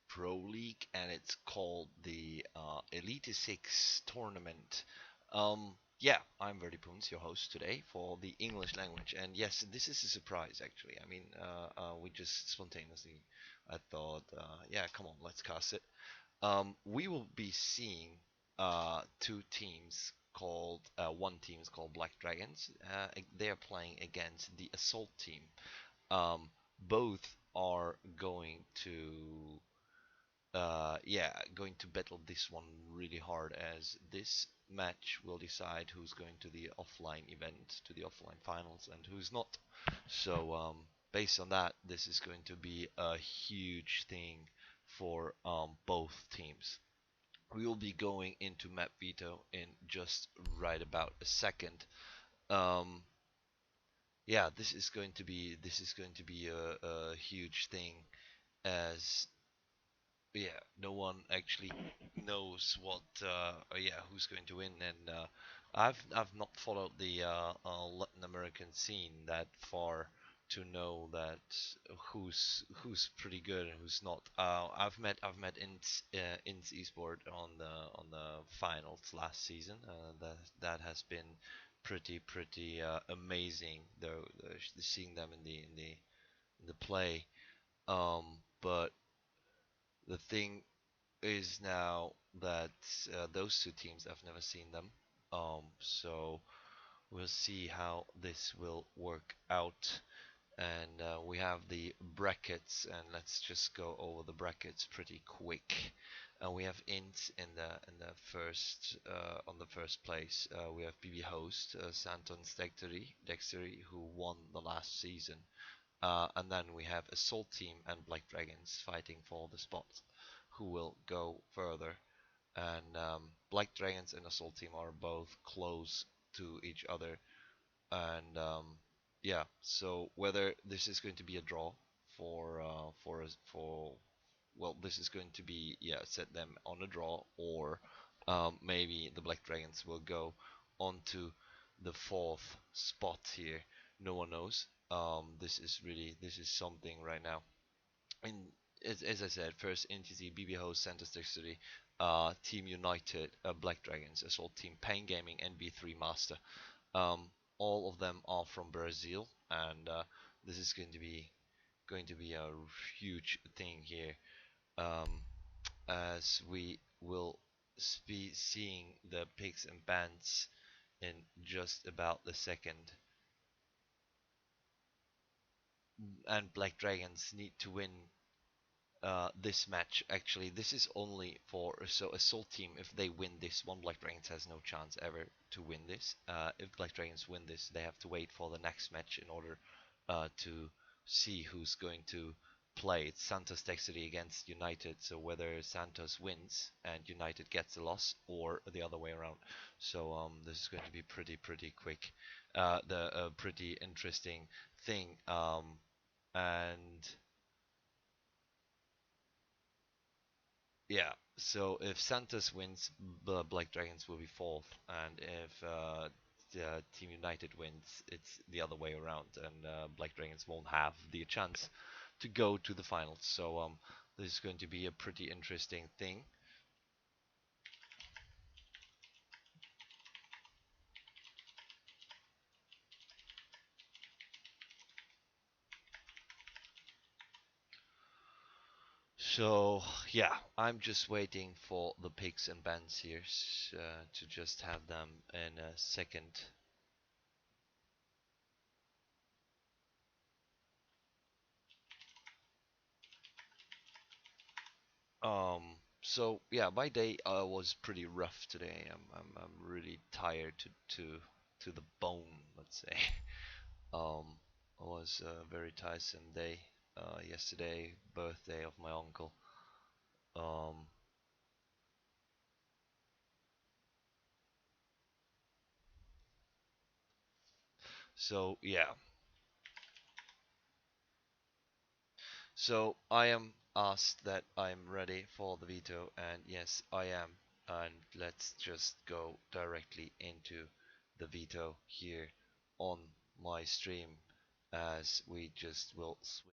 Pro League, and it's called the Elite Six tournament. Yeah, I'm verdipwnz, your host today for the English language, and yes, this is a surprise actually. I mean, we just spontaneously, I thought, yeah, come on, let's cast it. We will be seeing two teams called one team is called Black Dragons. They are playing against the Assault team. Both are going to yeah, going to battle this one really hard, as this match will decide who's going to the offline event, to the offline finals, and who's not. So, based on that, this is going to be a huge thing for both teams. We will be going into map veto in just right about a second. Um, yeah, this is going to be a huge thing, as yeah, no one actually knows yeah, who's going to win, and I've not followed the Latin American scene that far to know that who's pretty good and who's not. I've met Ins Esport on the finals last season. That has been pretty amazing, though, seeing them in the play. But the thing is now that those two teams, I've never seen them. So we'll see how this will work out. And we have the brackets, and let's just go over the brackets pretty quick. We have Int in the first on the first place. We have BB Host, Santon's Dextery, who won the last season. And then we have Assault Team and Black Dragons fighting for the spot, who will go further. And Black Dragons and Assault Team are both close to each other. And yeah, so whether this is going to be a draw for well, this is going to be, yeah, set them on a draw, or maybe the Black Dragons will go onto the fourth spot here. No one knows. This is something right now. And as I said, first NTZ, BB Host, Santos Dexterity, Team United, Black Dragons, Assault Team, Pain Gaming, and B3 Master. Um, all of them are from Brazil, and this is going to be a huge thing here, um, as we will be seeing the picks and bans in just about the second. And Black Dragons need to win this match. Actually, this is only for, so Assault Team, if they win this one, Black Dragons has no chance ever to win this. If Black Dragons win this, they have to wait for the next match in order to see who's going to play. It's Santos Dexterity against United, so whether Santos wins and United gets a loss, or the other way around. So this is going to be pretty quick, the pretty interesting thing. And yeah, so if Santos wins, the Black Dragons will be fourth, and if Team United wins, it's the other way around, and Black Dragons won't have the chance to go to the finals. So this is going to be a pretty interesting thing. So yeah, I'm just waiting for the picks and bans here, to just have them in a second. So yeah, my day was pretty rough today. I'm really tired to the bone, let's say. It was a very tiresome day. Yesterday, birthday of my uncle. Um, so yeah, so I am asked that I'm ready for the veto, and yes, I am. And let's just go directly into the veto here on my stream, as we just will switch.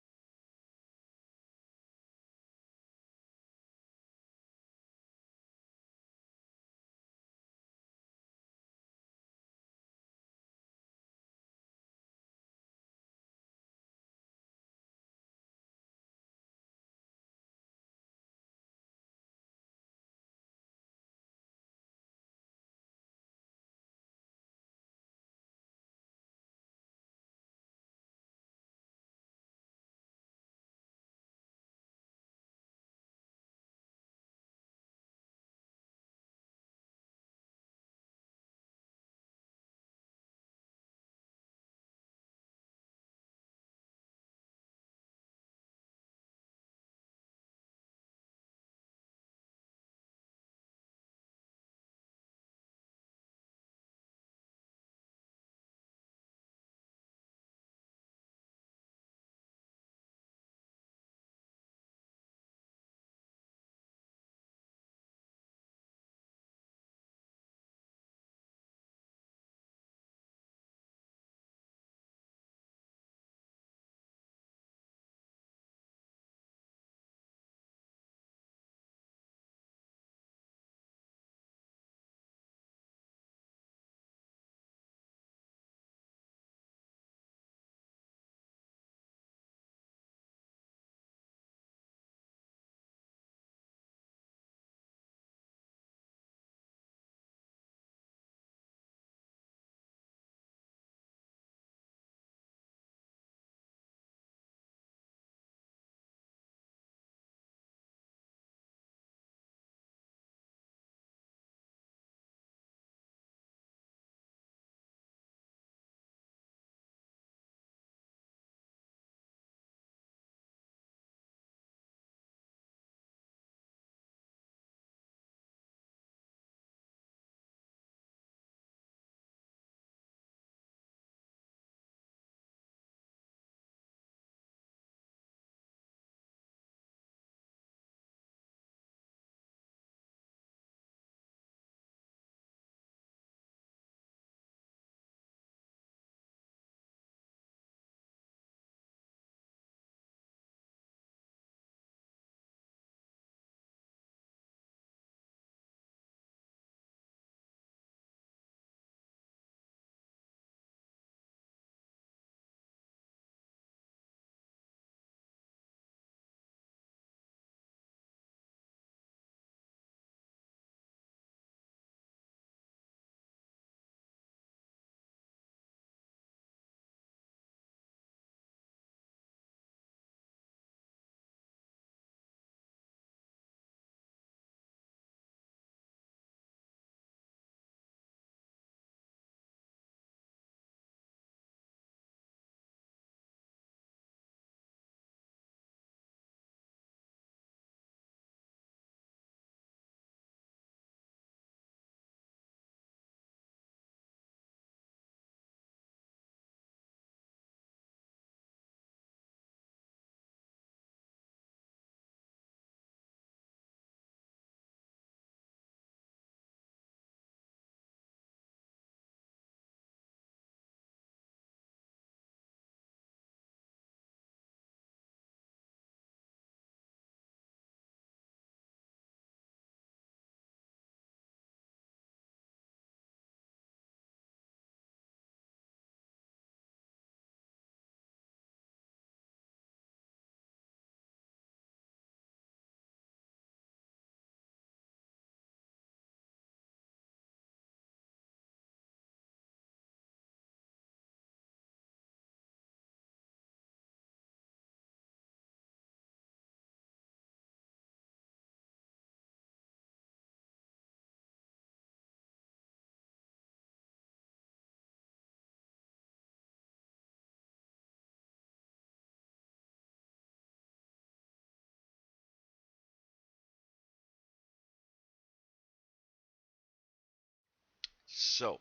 So,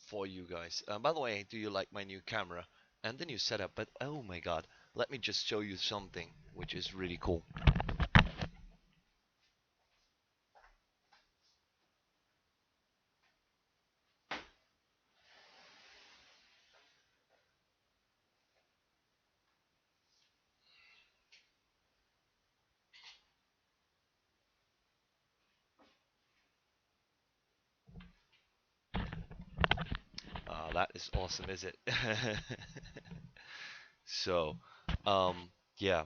for you guys, by the way, do you like my new camera and the new setup? But oh my god, let me just show you something which is really cool. That is awesome, is it? So, um, yeah,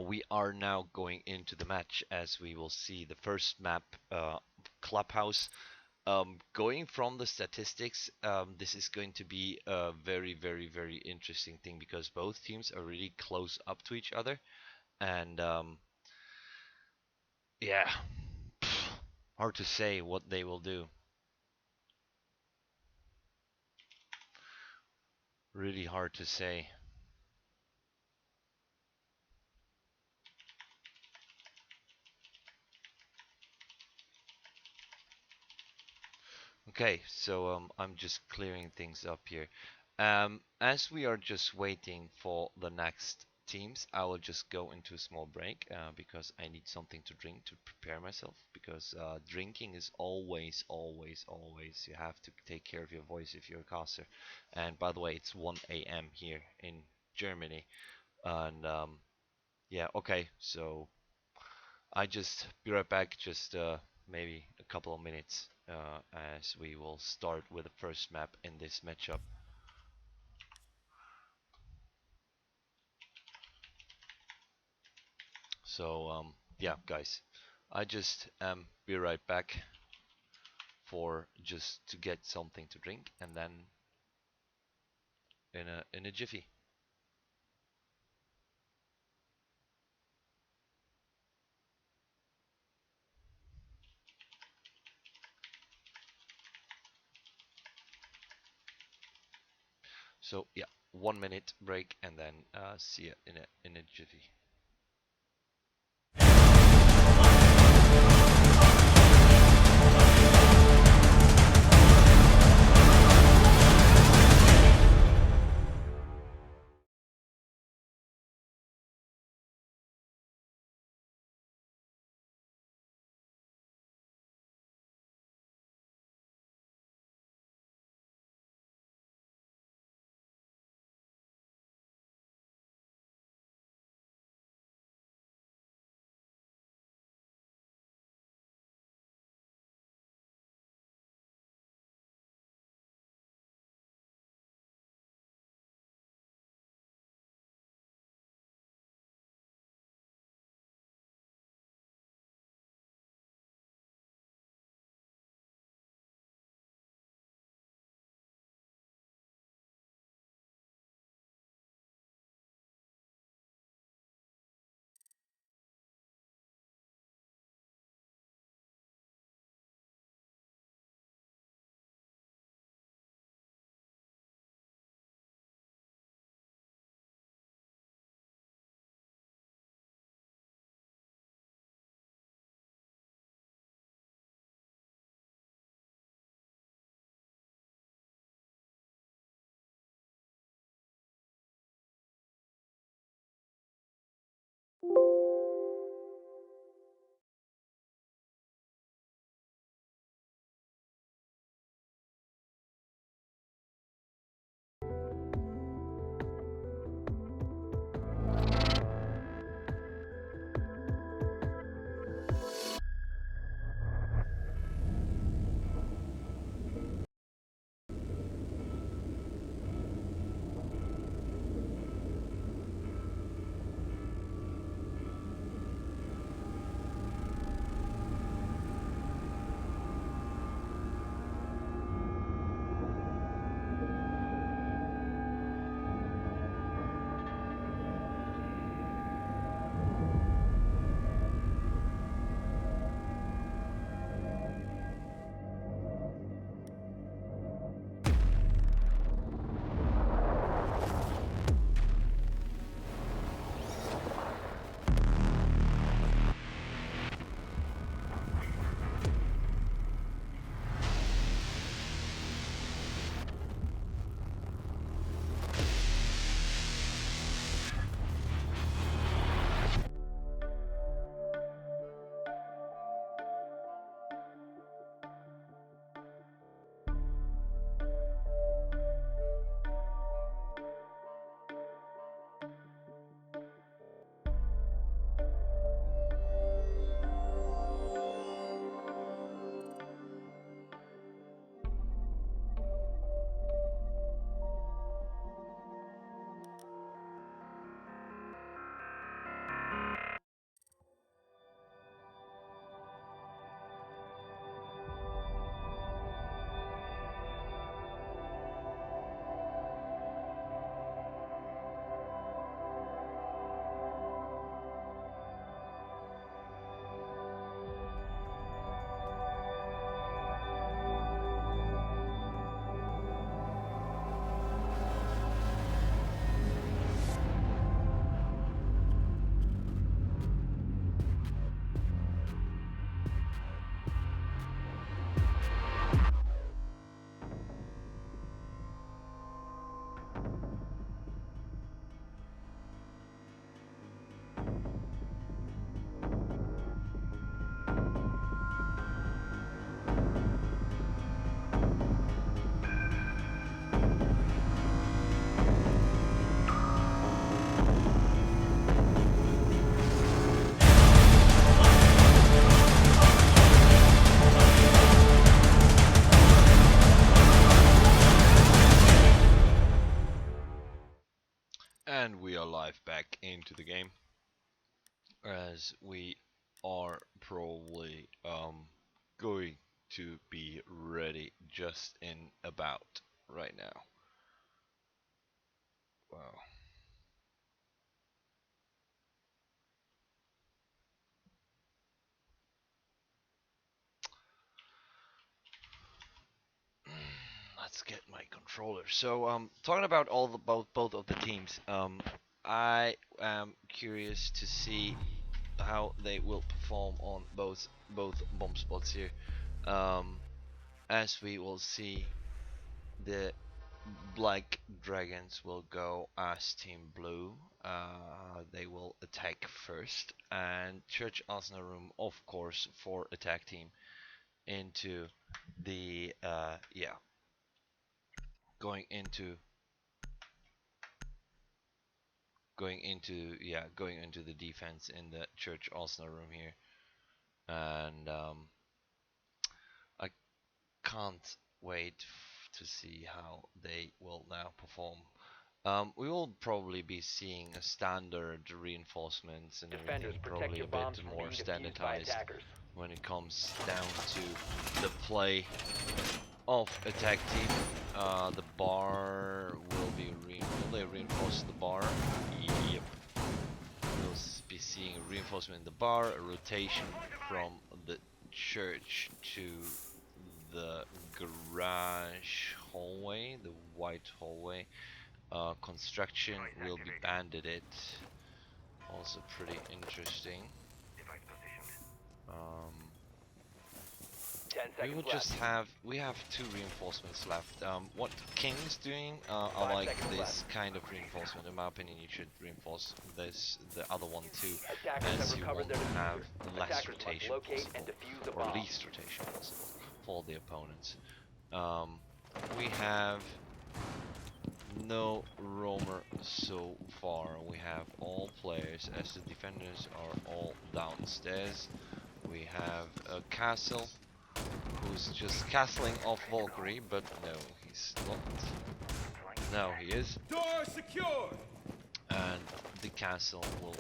we are now going into the match as we will see the first map, Clubhouse. Going from the statistics, this is going to be a very, very, very interesting thing because both teams are really close up to each other, and yeah, hard to say what they will do. Really hard to say. Okay, so I'm just clearing things up here. As we are just waiting for the next teams, I will just go into a small break because I need something to drink to prepare myself. Because drinking is always, always, always. You have to take care of your voice if you're a caster. And by the way, it's 1 a.m. here in Germany. And yeah, okay, so I just be right back, just maybe a couple of minutes as we will start with the first map in this matchup. So yeah, guys, I just be right back for just to get something to drink, and then in a jiffy. So yeah, 1 minute break, and then see you in a jiffy. And we are live back into the game, as we are probably going to be ready just in about right now. Wow. Let's get my controller. So talking about all the both of the teams, I am curious to see how they will perform on both bomb spots here. Um, as we will see, the Black Dragons will go as Team Blue. They will attack first, and Church Arsenal Room, of course, for attack team into the going into going into the defense in the Church Arsenal Room here, and I can't wait to see how they will now perform. We will probably be seeing a standard reinforcements and everything, probably a bit more standardized when it comes down to the play of attack team. The bar will they reinforce the bar? Yep. We'll be seeing a reinforcement in the bar, a rotation from the church to the garage hallway, the white hallway. Construction will be banded. Also pretty interesting. We have two reinforcements left. What King's doing, I like this kind of reinforcement. In my opinion, you should reinforce the other one too, as you want to have less rotation possible, or least rotation possible for the opponents. We have no roamer so far. We have all players, as the defenders are all downstairs. We have a castle who's just castling off Valkyrie, but no, he's not. Now he is. Door secured. And the castle will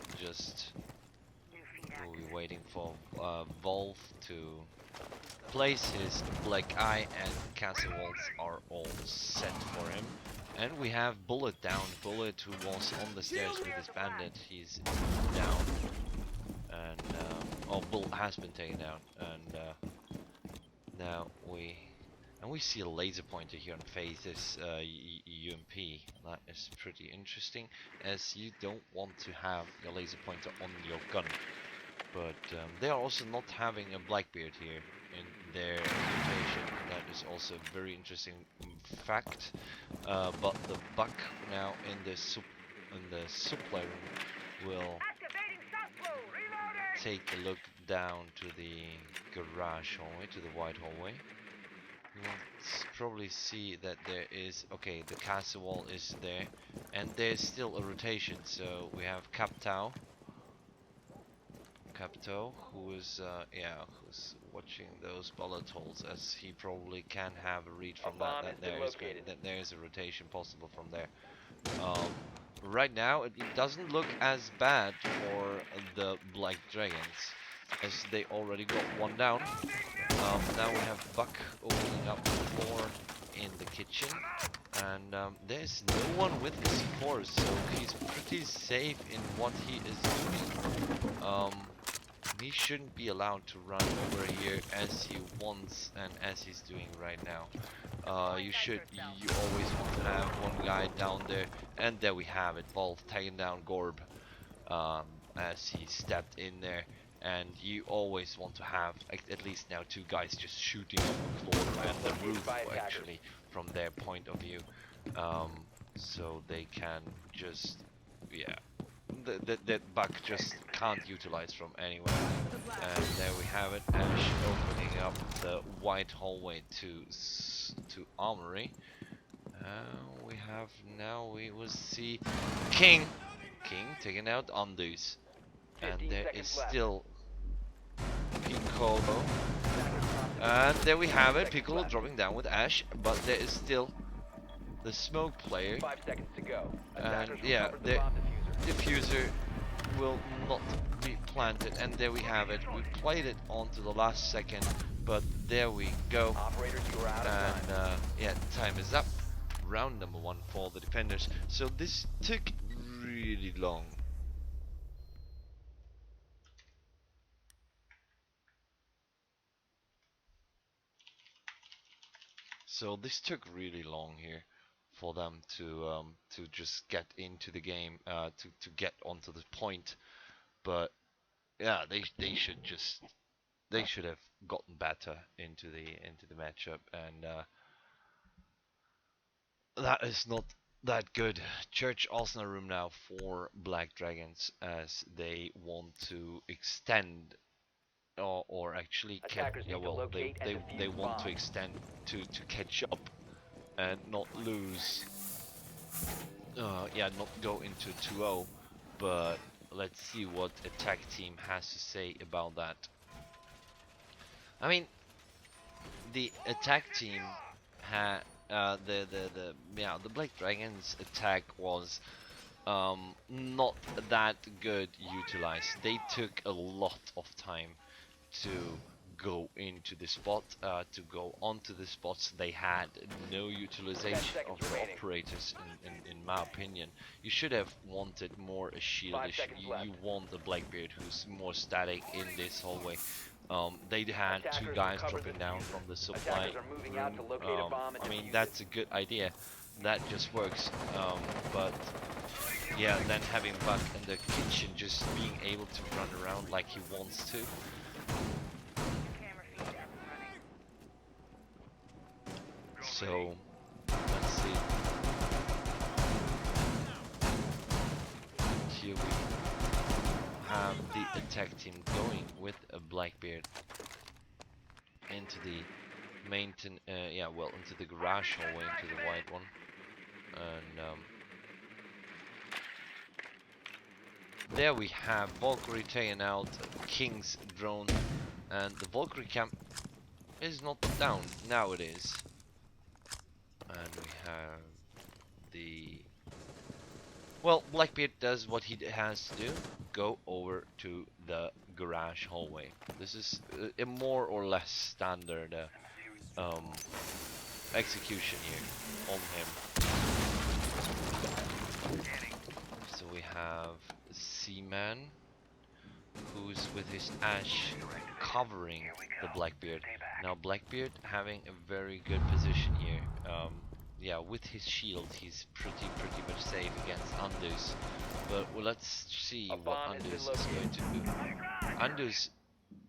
be waiting for Wolf to place his black eye, and castle walls are all set for him. And we have Bullet down. Bullet, who was on the stairs with his bandit, he's down. And Bullet has been taken down. And now we see a laser pointer here on Phase's UMP. That is pretty interesting, as you don't want to have your laser pointer on your gun. But they are also not having a Blackbeard here in their rotation. That is also a very interesting fact. But the Buck now in the supply room will take a look down to the garage hallway, to the white hallway. You will probably see that there is, okay, the castle wall is there, and there's still a rotation. So we have Captao, who's watching those bullet holes, as he probably can have a read from that there is a rotation possible from there. Right now it doesn't look as bad for the Black Dragons, as they already got one down. Now we have Buck opening up more in the kitchen, and there's no one with the C4, so he's pretty safe in what he is doing. He shouldn't be allowed to run over here as he wants and as he's doing right now. You always want to have one guy down there, and there we have it. Wolf taking down Gorb as he stepped in there, and you always want to have at least now two guys just shooting up the floor and the roof, actually, from their point of view, so they can just that Buck just can't utilize from anywhere. And there we have it, Ash opening up the white hallway to Armory. We will see King taking out Undus, and there is still Piccolo, and there we have it, Piccolo dropping down with Ash, but there is still the smoke player, 5 seconds to go. and Attackers yeah, recovered the the bomb diffuser. diffuser will not be planted, and there we have it. We played it on to the last second, but there we go. Operators, you are out of time. And yeah, time is up. Round number 1 for the defenders. So this took really long. So this took really long here for them to just get into the game, to get onto the point. But yeah, they should have gotten better into the matchup, and that is not that good. Church Arsenal room now for Black Dragons, as they want to extend, or actually Attackers need to locate and defuse they the want to bomb. extend to catch up and not lose. Yeah, not go into 2-0, but let's see what attack team has to say about that. I mean, the attack team had the Black Dragons attack was not that good utilized. They took a lot of time to go into the spot, to go onto the spots. They had no utilization of the operators, in my opinion. You should have wanted more a shieldish. You want the Blackbeard who's more static in this hallway. They had 2 guys dropping down from the supply room. I mean, that's a good idea. That just works. But yeah, then having Buck in the kitchen just being able to run around like he wants to. So, let's see. Here we have the attack team going with a Blackbeard into the into the garage hallway, into the white one. And there we have Valkyrie taking out King's drone, and the Valkyrie camp is not down. Now it is. And we have the... Well, Blackbeard does what he has to do. Go over to the garage hallway. This is a more or less standard execution here on him. So we have Seaman, who's with his Ash covering the Blackbeard. Now Blackbeard having a very good position here. Yeah, with his shield he's pretty much safe against Andus. But well, let's see what Andus is going to do. Andus,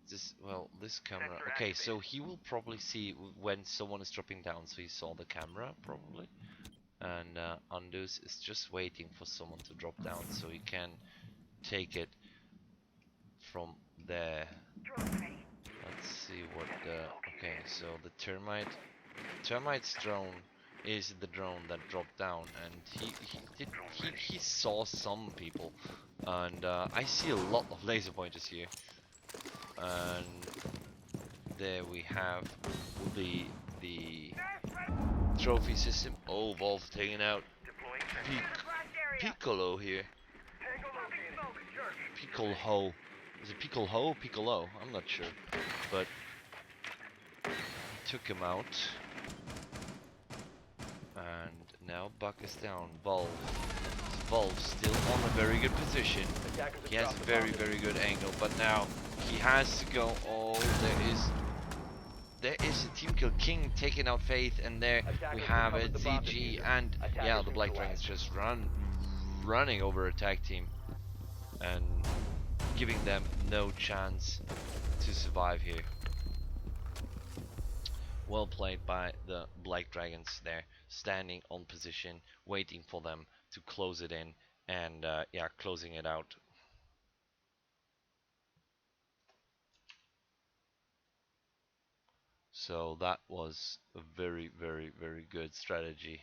this camera. Okay, so he will probably see when someone is dropping down. So he saw the camera probably, and Andus is just waiting for someone to drop down so he can take it from there. Let's see what the... Okay, so the termite's drone is the drone that dropped down, and he saw some people, and I see a lot of laser pointers here, and there we have the trophy system. Oh, Valve taking out Piccolo here. Piccolo. Is it Piccolo? Piccolo? I'm not sure. But took him out. And now Buck is down. Valve still on a very good position. He has a very good angle, but now he has to go. Oh, there is a team kill. King taking out Faith, and there we have it. ZG, and yeah, the Black Dragons just running over attack team and giving them no chance to survive here. Well played by the Black Dragons there, standing on position, waiting for them to close it in, and yeah, closing it out. So that was a very good strategy.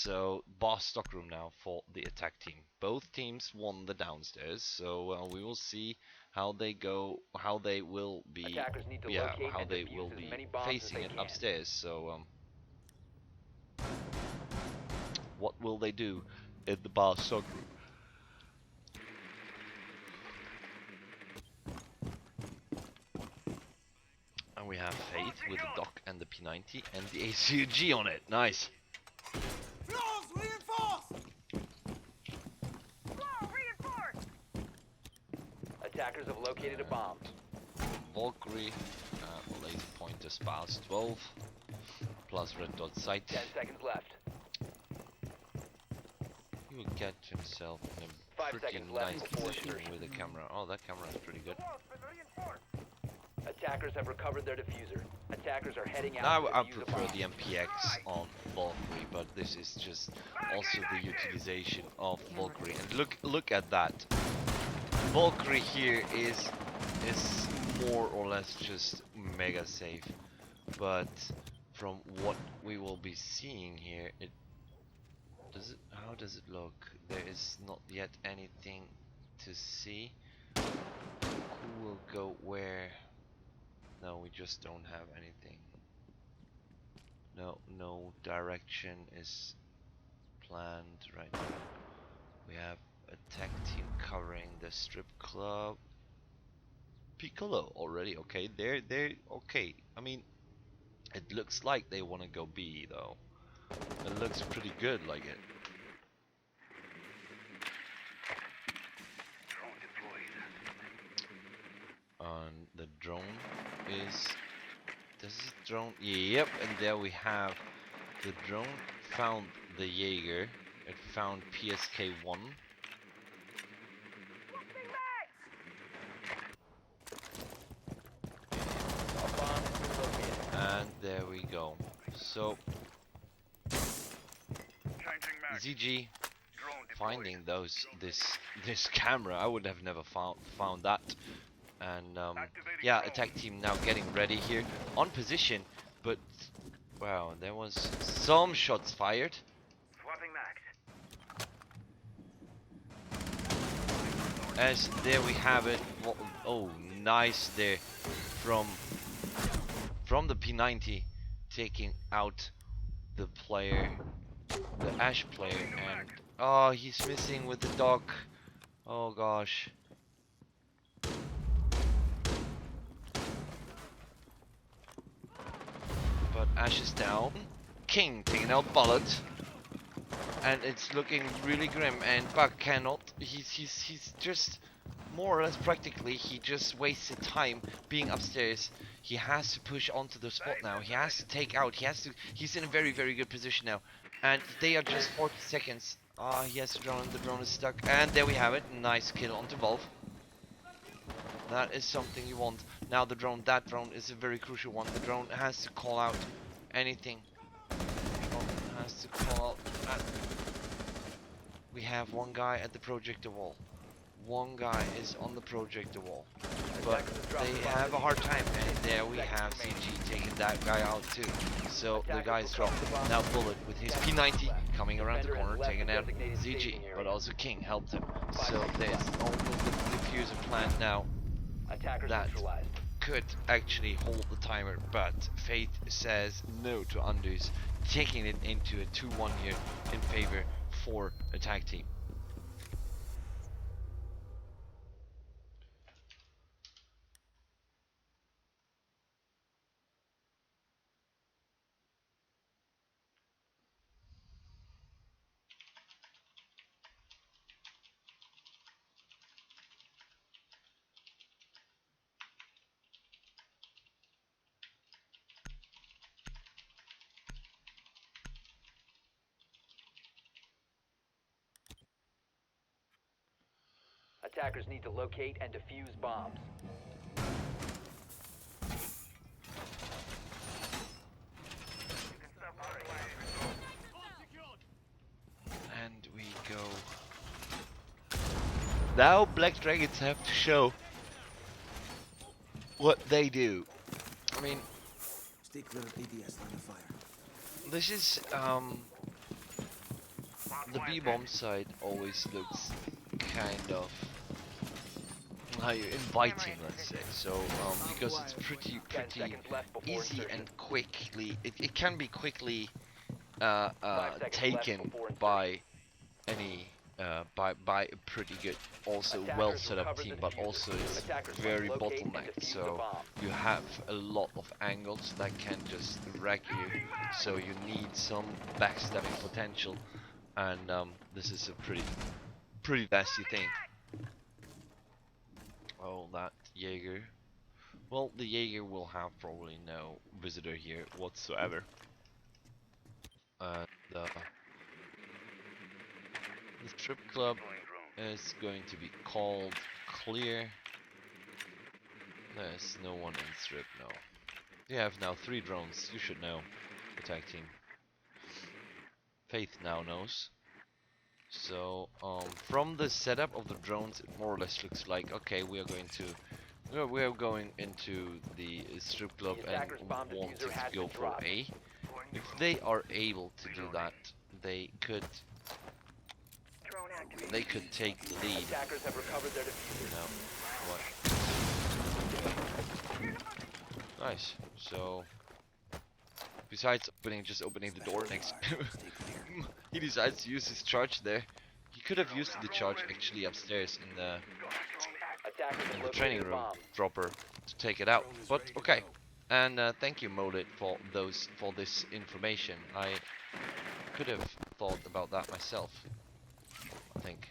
So boss stockroom now for the attack team. Both teams won the downstairs, so we will see how they go, how they will be, Attackers need to yeah, locate how and they defuse will as be many bombs as facing they it can. upstairs. So what will they do in the boss stockroom? And we have Faith with the Doc and the P90 and the ACG on it. Nice. Attackers have located a bomb. Valkyrie, laser pointer spouse 12, plus red dot sight. 10 seconds left. He will get himself in a 5 pretty seconds left nice before position insertion. with the camera. Oh, that camera is pretty good. Attackers have recovered their diffuser. Attackers are heading out Now to I defuse a prefer bomb. the MPX on Valkyrie, but this is just also the utilization of Valkyrie. And look at that. Valkyrie here is more or less just mega safe, but from what we will be seeing here, how does it look? There is not yet anything to see. Who will go where? No, we just don't have anything. No direction is planned right now. We have a tech team covering the strip club. Piccolo already, okay, they're okay. I mean, it looks like they want to go B though. It looks pretty good like it. And the drone is, this is drone, yep, and there we have the drone found the Jaeger. It found PSK-1. A bomb has been located. And there we go. So ZG finding this camera, I would have never found that. And yeah, attack team now getting ready here on position, but wow, there was some shots fired. As there we have it. Oh, nice there from the P90, taking out the player, the Ash player, and oh, he's missing with the dog. Oh gosh. But Ash is down. King taking out Bullet, and it's looking really grim. And Buck cannot. He's just more or less practically. He just wasted time being upstairs. He has to push onto the spot now. He has to take out. He's in a very good position now, and they are just 40 seconds. Ah, he has to drone. The drone is stuck, and there we have it. Nice kill onto Volv. That is something you want. Now the drone, that drone is a very crucial one. The drone has to call out anything. Drone has to call out. We have one guy at the projector wall. One guy is on the projector wall. But they have a hard time, and there we have CG taking that guy out too. So the guy's dropped. Now Bullet with his P90 coming around the corner, taking out ZG, but also King helped him. So there's only the diffuser plant now that could actually hold the timer, but Fate says no to undos, taking it into a 2-1 here in favor for attack team. Attackers need to locate and defuse bombs. And we go. Now Black Dragons have to show what they do. I mean, Stay clear of ADS line of fire. this is the B-bomb side always looks kind of inviting, let's say. So because it's 10 pretty seconds left before easy insertion. and quickly, it can be quickly 5 seconds left taken before insertion. by any by a pretty good, also well Attackers set up recovered team, the but diffuser. also it's Attackers must very locate and bottlenecked. defuse the So bomb. you have a lot of angles that can just wreck you. So you need some backstabbing potential, and this is a pretty nasty thing. Oh, that Jaeger. Well, the Jaeger will have probably no visitor here whatsoever. And the strip club is going to be called clear. There's no one in strip, no. You have now 3 drones, you should know. Attack team. Faith now knows. So, from the setup of the drones, it more or less looks like, okay, we are going into the strip club The and attacker's bomb want diffuser has to go been for dropped. A. If they are able to do that, they could take the lead. Attackers have recovered their diffuser. No, what? Nice. So, besides just opening the door next, he decides to use his charge there. He could have used the charge actually upstairs in the Attackers have located training the room bomb. dropper to take it out. But okay. And thank you, Molit, for this information. I could have thought about that myself, I think.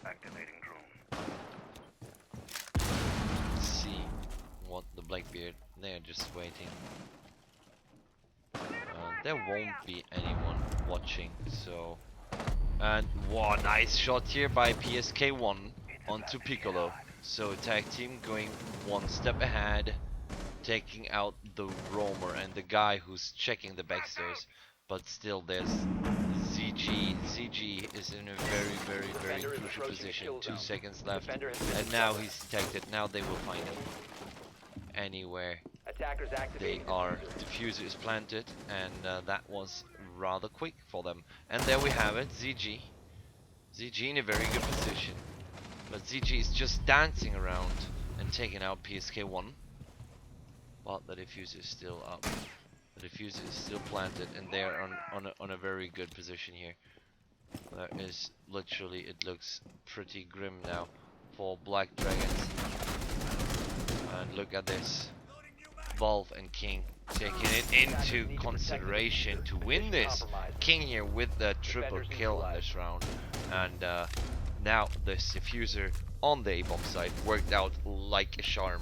Activating drone. Let's see what the Blackbeard. They're just waiting. There won't be anyone watching, so. And wow, nice shot here by PSK1 onto Piccolo. So tag team going one step ahead, taking out the roamer and the guy who's checking the backstairs. But still, there's ZG. ZG is in a very crucial position. 2 seconds left, and now he's detected. Now they will find him anywhere. Attackers They activating are. diffuser. Diffuser is planted, and that was rather quick for them. And there we have it. ZG. ZG in a very good position. But ZG is just dancing around and taking out PSK1. But the diffuser is still up. The diffuser is still planted, and they are on a very good position here. There is literally, it looks pretty grim now for Black Dragons. And look at this. Valve and King taking it into consideration to win this. King here with the triple kill on this round. And now this diffuser on the A-bomb side worked out like a charm.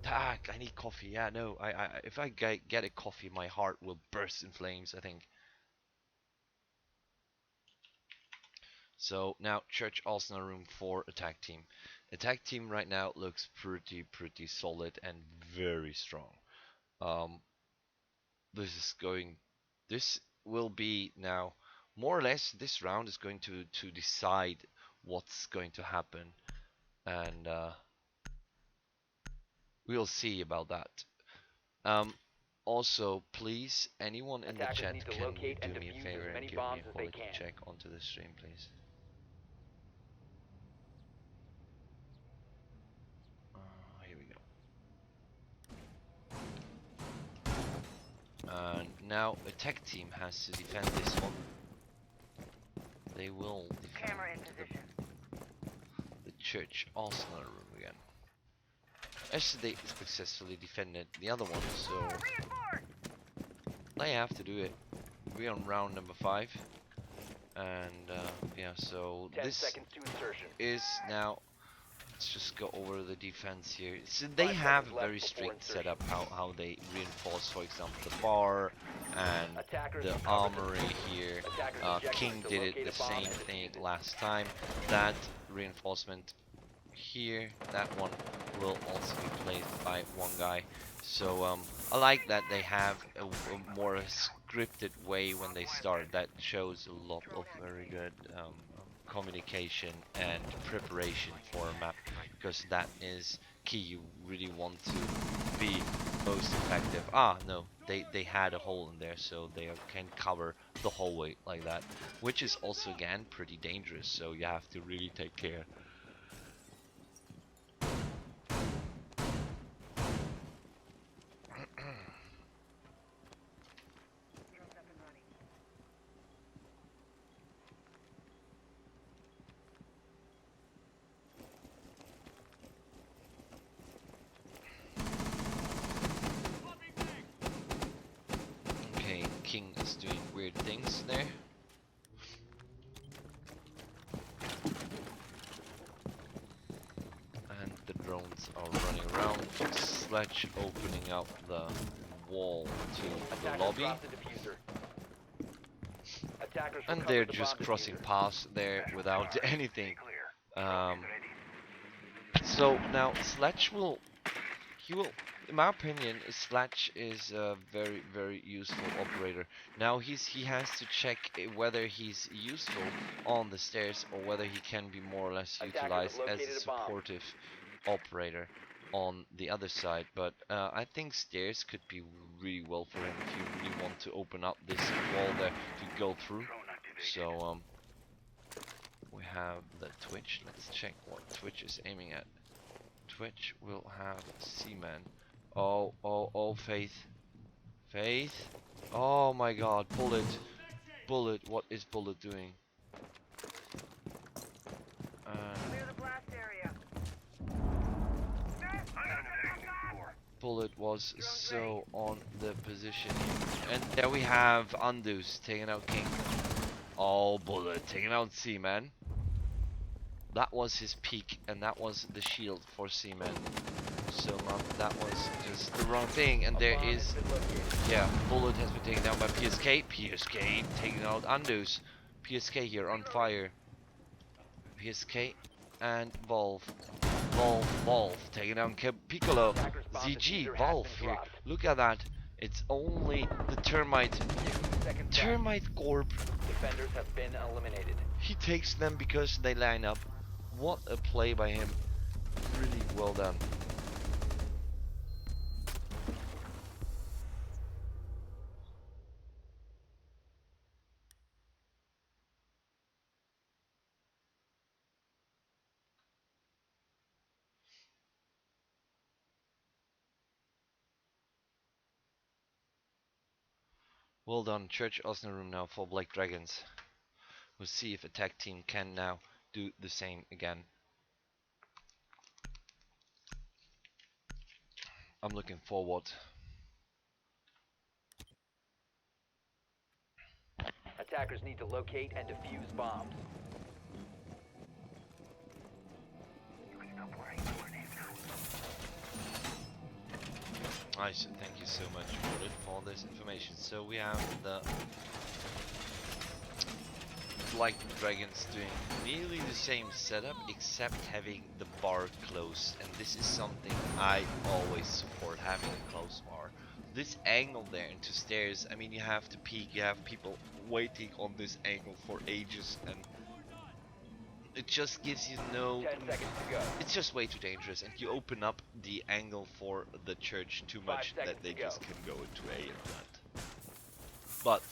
Ah, I need coffee. Yeah, no. If I get a coffee, my heart will burst in flames, I think. So now Church Arsenal room for attack team. Attack team right now looks pretty solid and very strong. This will be now more or less, this round is going to decide what's going to happen, and we'll see about that. Also, please, anyone in the Attackers chat, need to can you locate do and me a defuse favor as many and give me bombs a as they quality can. check onto the stream, please? Here we go. And now attack team has to defend this one. They will defend the Church Arsenal room again. Yesterday successfully defended the other one, so they have to do it. We're on round number 5, and yeah, so 10 this seconds to insertion. is now. Let's just go over the defense here. So they have a very strict setup how they reinforce, for example, the bar and the armory here. King did it the same thing last time. That reinforcement here, that one will also be placed by one guy. So I like that they have a more scripted way when they start. That shows a lot of very good communication and preparation for a map, because that is key you really want to be most effective. Ah, no, they had a hole in there, so they can cover the hallway like that, which is also again pretty dangerous. So you have to really take care. Okay, King is doing weird things there. And the drones are running around. Sledge opening up the wall to the Attackers lobby. dropped the diffuser. Attackers And recovered they're the just bomb crossing diffuser. past there without anything. Clear. So now Sledge will, in my opinion, Sledge is a very, very useful operator. Now he has to check whether he's useful on the stairs or whether he can be more or less Attackers have utilized as located a a bomb. supportive operator on the other side. But I think stairs could be really well for him if you really want to open up this wall there to go through. So we have the Twitch. Let's check what Twitch is aiming at. Twitch will have Seaman. Oh, Faith. Faith? Oh my god, Bullet. Bullet, what is Bullet doing? Clear the blast area. Bullet was so on the position. And there we have Undus taking out King. Oh, Bullet taking out Seaman. That was his peak, and that was the shield for Seaman. So that was just the wrong thing, and there is, yeah, Bullet has been taken down by PSK. PSK taking out Undus. PSK here on fire. PSK and Volve. Volve taking down Piccolo. ZG, Volve here. Look at that. It's only the Termite Corp. Defenders have been eliminated. He takes them because they line up. What a play by him. Really well done. Well done. Church Arsenal room now for Black Dragons. We'll see if attack team can now do the same again. I'm looking forward. Attackers need to locate and defuse bombs. Nice, thank you so much for this information. So we have the Black Dragons doing nearly the same setup except having the bar close, and this is something I always support, having a close bar. This angle there into stairs, I mean, you have to peek, you have people waiting on this angle for ages, and it just gives you no... 10 seconds to go. It's just way too dangerous, and you open up the angle for the church too much that they just can go into A and that. But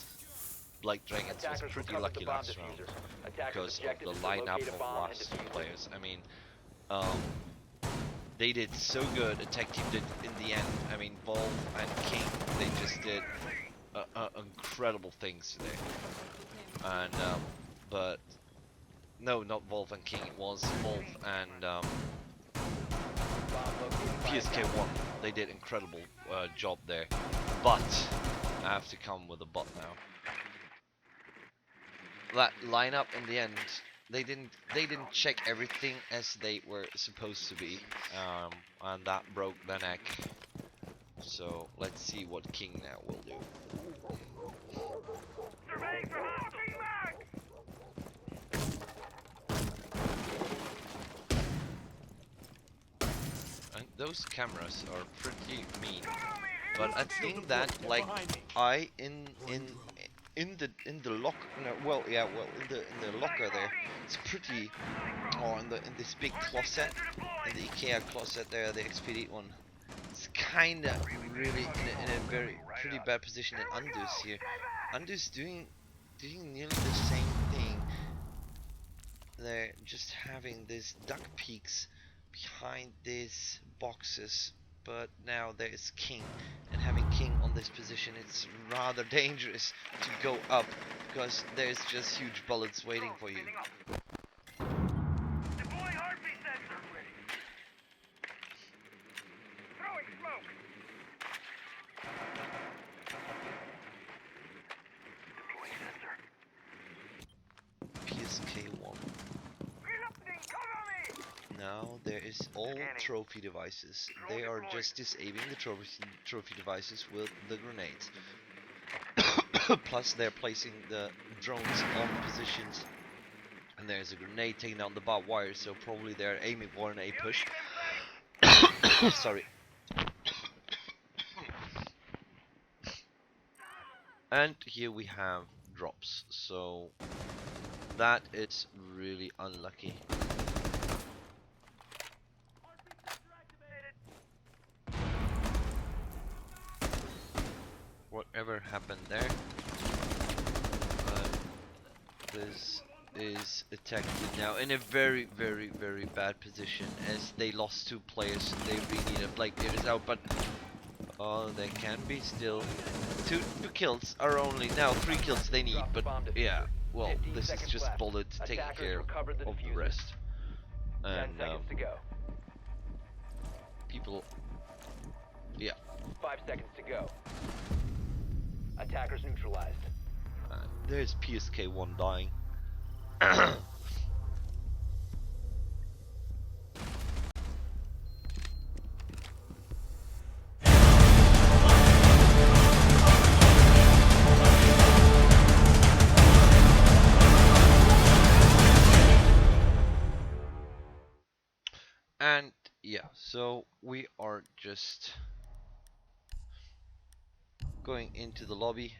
Black Dragons was Attackers pretty recovered lucky the bomb last round diffuser. Attackers because objective of is the to lineup locate a of bomb and last defuse it. players. I mean, they did so good. Attack team did in the end. I mean, Volve and King, they just did incredible things today. And but no, not Volve and King. It was Volve and PSK won. They did incredible job there. But I have to come with a but now. That lineup in the end, they didn't check everything as they were supposed to be, and that broke the neck. So let's see what King now will do. Surveying for hopping mag! And those cameras are pretty mean, but I think that like in in the lock. No, well, yeah, well, in the locker there, it's pretty. Or in this big closet, in the IKEA closet there, the Expedite one. It's kinda really in a very pretty bad position. And Undus here, Undus doing nearly the same thing. They're just having these duck peaks behind these boxes, but now there is King, and having King on this position, it's rather dangerous to go up because there's just huge bullets waiting for you. Deploying heartbeat sensor. Throwing smoke. Deploying sensor. PSK1. Reloading. Cover me. Now there is all trophy devices. They are just disabling the trophy devices with the grenades. Plus they're placing the drones on positions. And there's a grenade taking down the barbed wire, so probably they're aiming for an A push. Sorry. And here we have drops, so that is really unlucky. Whatever happened there, this is attacked now in a very bad position, as they lost 2 players. They really need a Blake Davis out, but there can be still two kills are only now 3 kills they need, but yeah, well, this is just bullet taking care of the rest. And 10 seconds to go. people, yeah, 5 seconds to go. Attackers neutralized. there's PSK1 dying. And yeah, so we are just going into the lobby.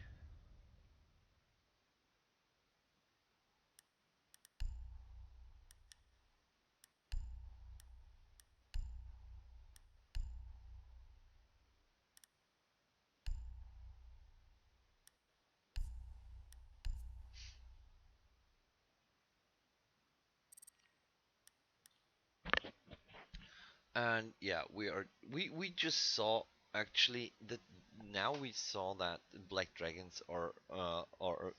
And yeah, we just saw actually that now we saw that Black Dragons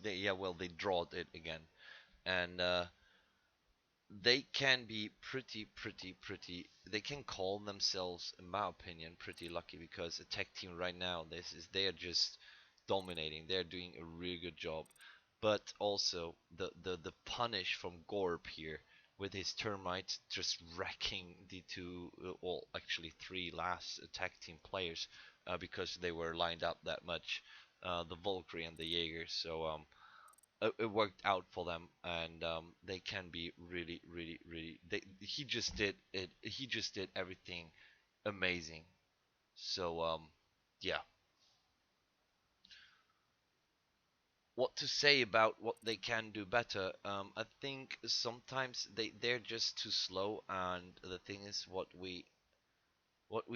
they drawed it again. And they can be pretty, they can call themselves, in my opinion, pretty lucky, because a tech team right now, they are just dominating. They're doing a really good job. But also the punish from Gorb here with his termites just wrecking the 2, well, actually 3 last attack team players, because they were lined up that much, the Valkyrie and the Jaeger. So it worked out for them, and they can be really. He just did it. He just did everything amazing. So yeah. What to say about what they can do better? I think sometimes they're just too slow, and the thing is, what we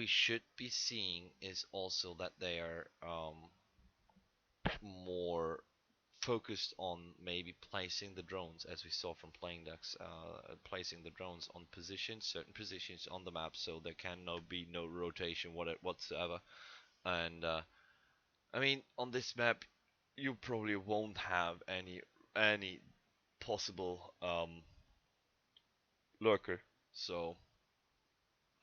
should be seeing is also that they are more focused on maybe placing the drones, as we saw from playing decks, placing the drones on positions, certain positions on the map, so there can be no rotation whatsoever. And I mean, on this map, you probably won't have any possible lurker. So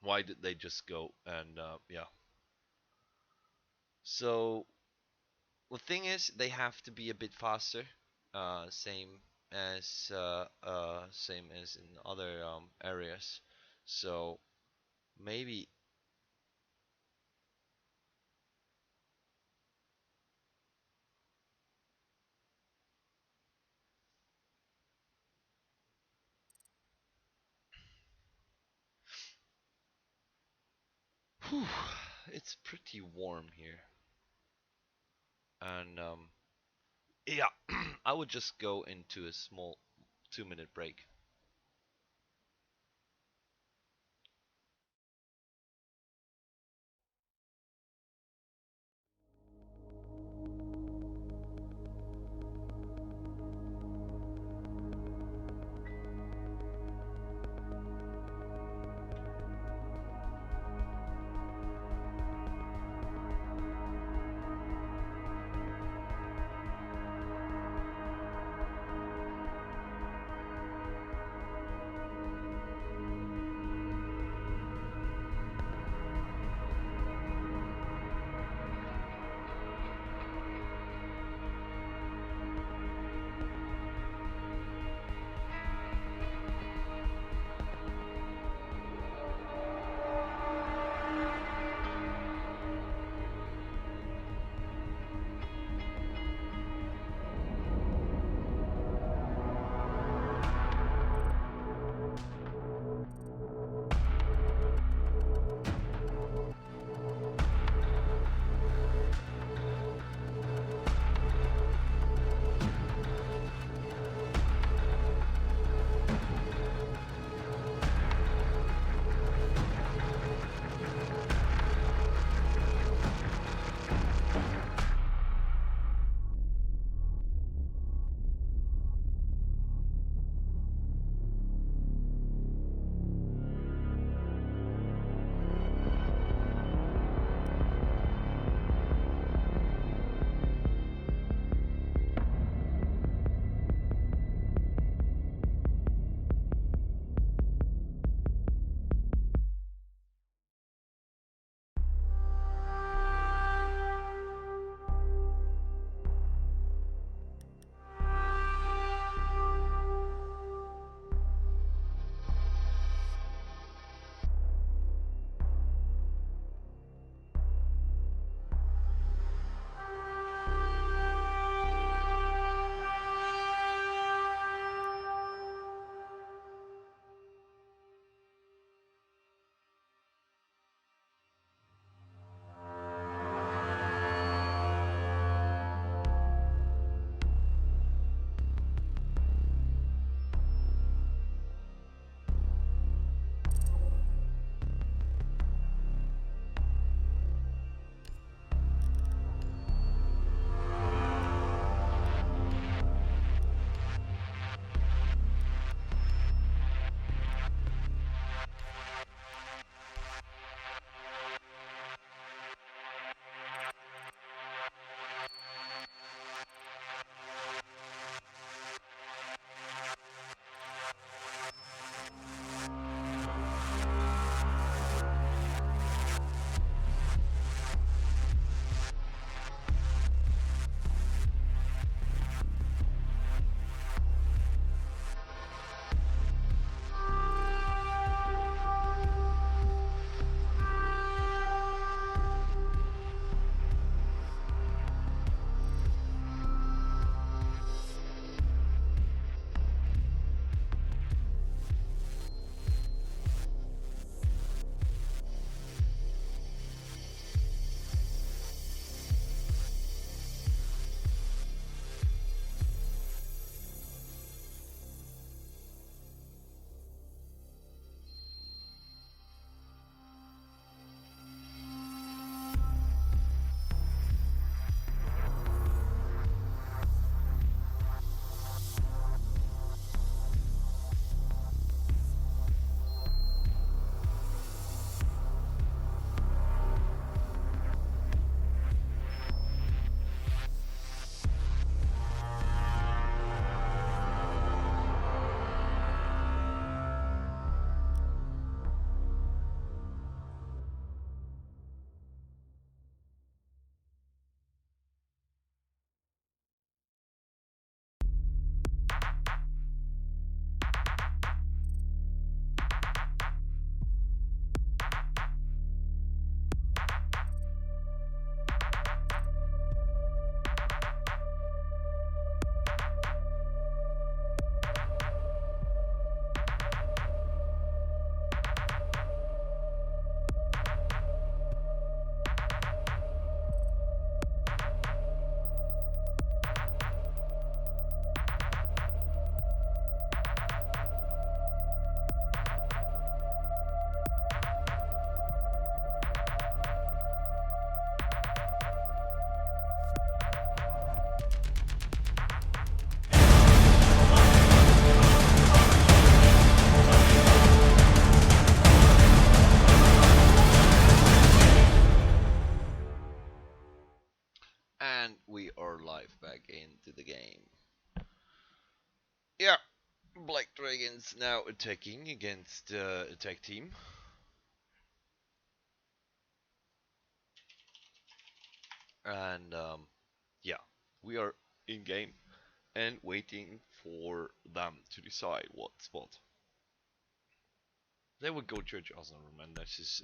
why did they just go? And yeah. So the thing is, they have to be a bit faster. Same same as in other areas. So maybe. Whew, it's pretty warm here, and Yeah, I would just go into a small 2 minute break. Black Dragons now attacking against attack team. And yeah, we are in game and waiting for them to decide what spot. They would go Church Osnabrück, and this is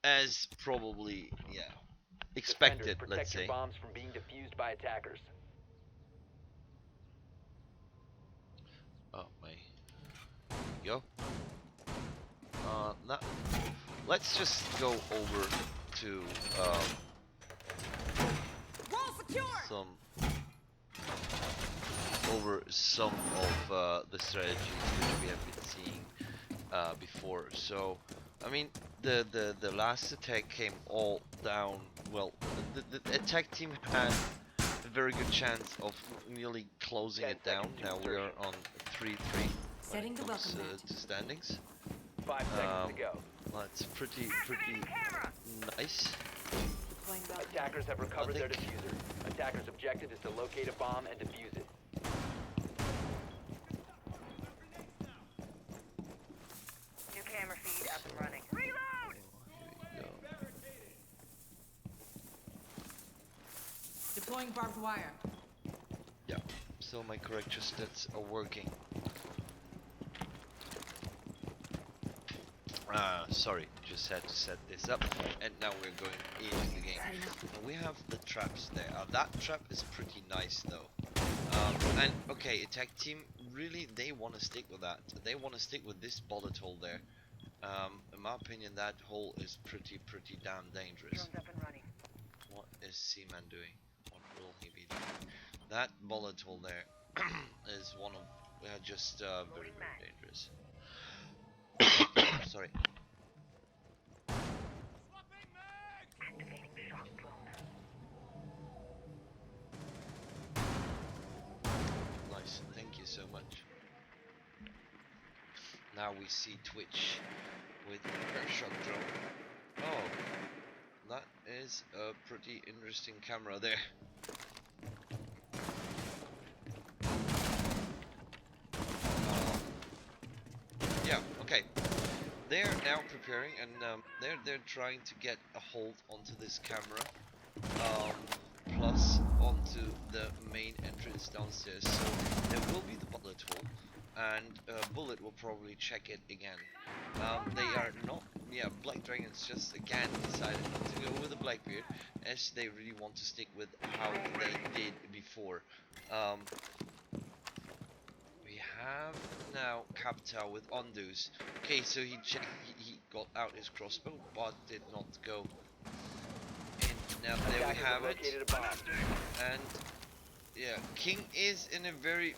as probably expected. Defenders, Let's protect your say. bombs from being defused by attackers. Oh my, go. That. Let's just go over to some of the strategies which we have been seeing before. So, I mean, the last attack came all down. Well, the attack team had a very good chance of nearly closing it down. Now we are on 3-3 Setting the welcome to standings. 5 seconds to go. That's pretty nice. Attackers have recovered their diffuser. Attackers' objective is to locate a bomb and defuse it. New camera feed up and running. Reload! Here we go. Deploying barbed wire. Yeah, so my corrector stats are working. Sorry, just had to set this up, and now we're going into the game. And we have the traps there. That trap is pretty nice though. And okay, attack team, really they want to stick with that. They want to stick with this bullet hole there. In my opinion, that hole is pretty damn dangerous. Drones up and running. What is Seaman doing? What will he be doing? That bullet hole there is one of just very dangerous. Sorry. Activating shock drone. Nice, thank you so much. Now we see Twitch with her shock drone. Oh, that is a pretty interesting camera there. Yeah, okay. They're now preparing, and they're trying to get a hold onto this camera, plus onto the main entrance downstairs. So there will be the bullet hole, and Bullet will probably check it again. They are not, Black Dragons just again decided not to go with the Blackbeard, as they really want to stick with how they did before. We have now Captal with Undus. Okay, so he got out his crossbow, but did not go in. Now there we have it. And yeah, King is in a very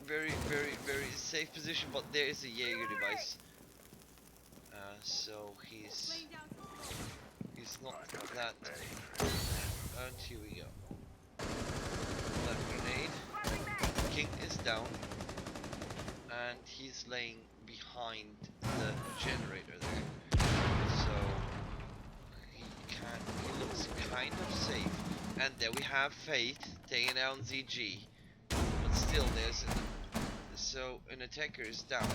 safe position, but there is a Jaeger device. So he's not that. And here we go. That grenade. King is down. And he's laying behind the generator there, so he looks kind of safe. And there we have Faith taking down ZG, but still there's an attacker is down,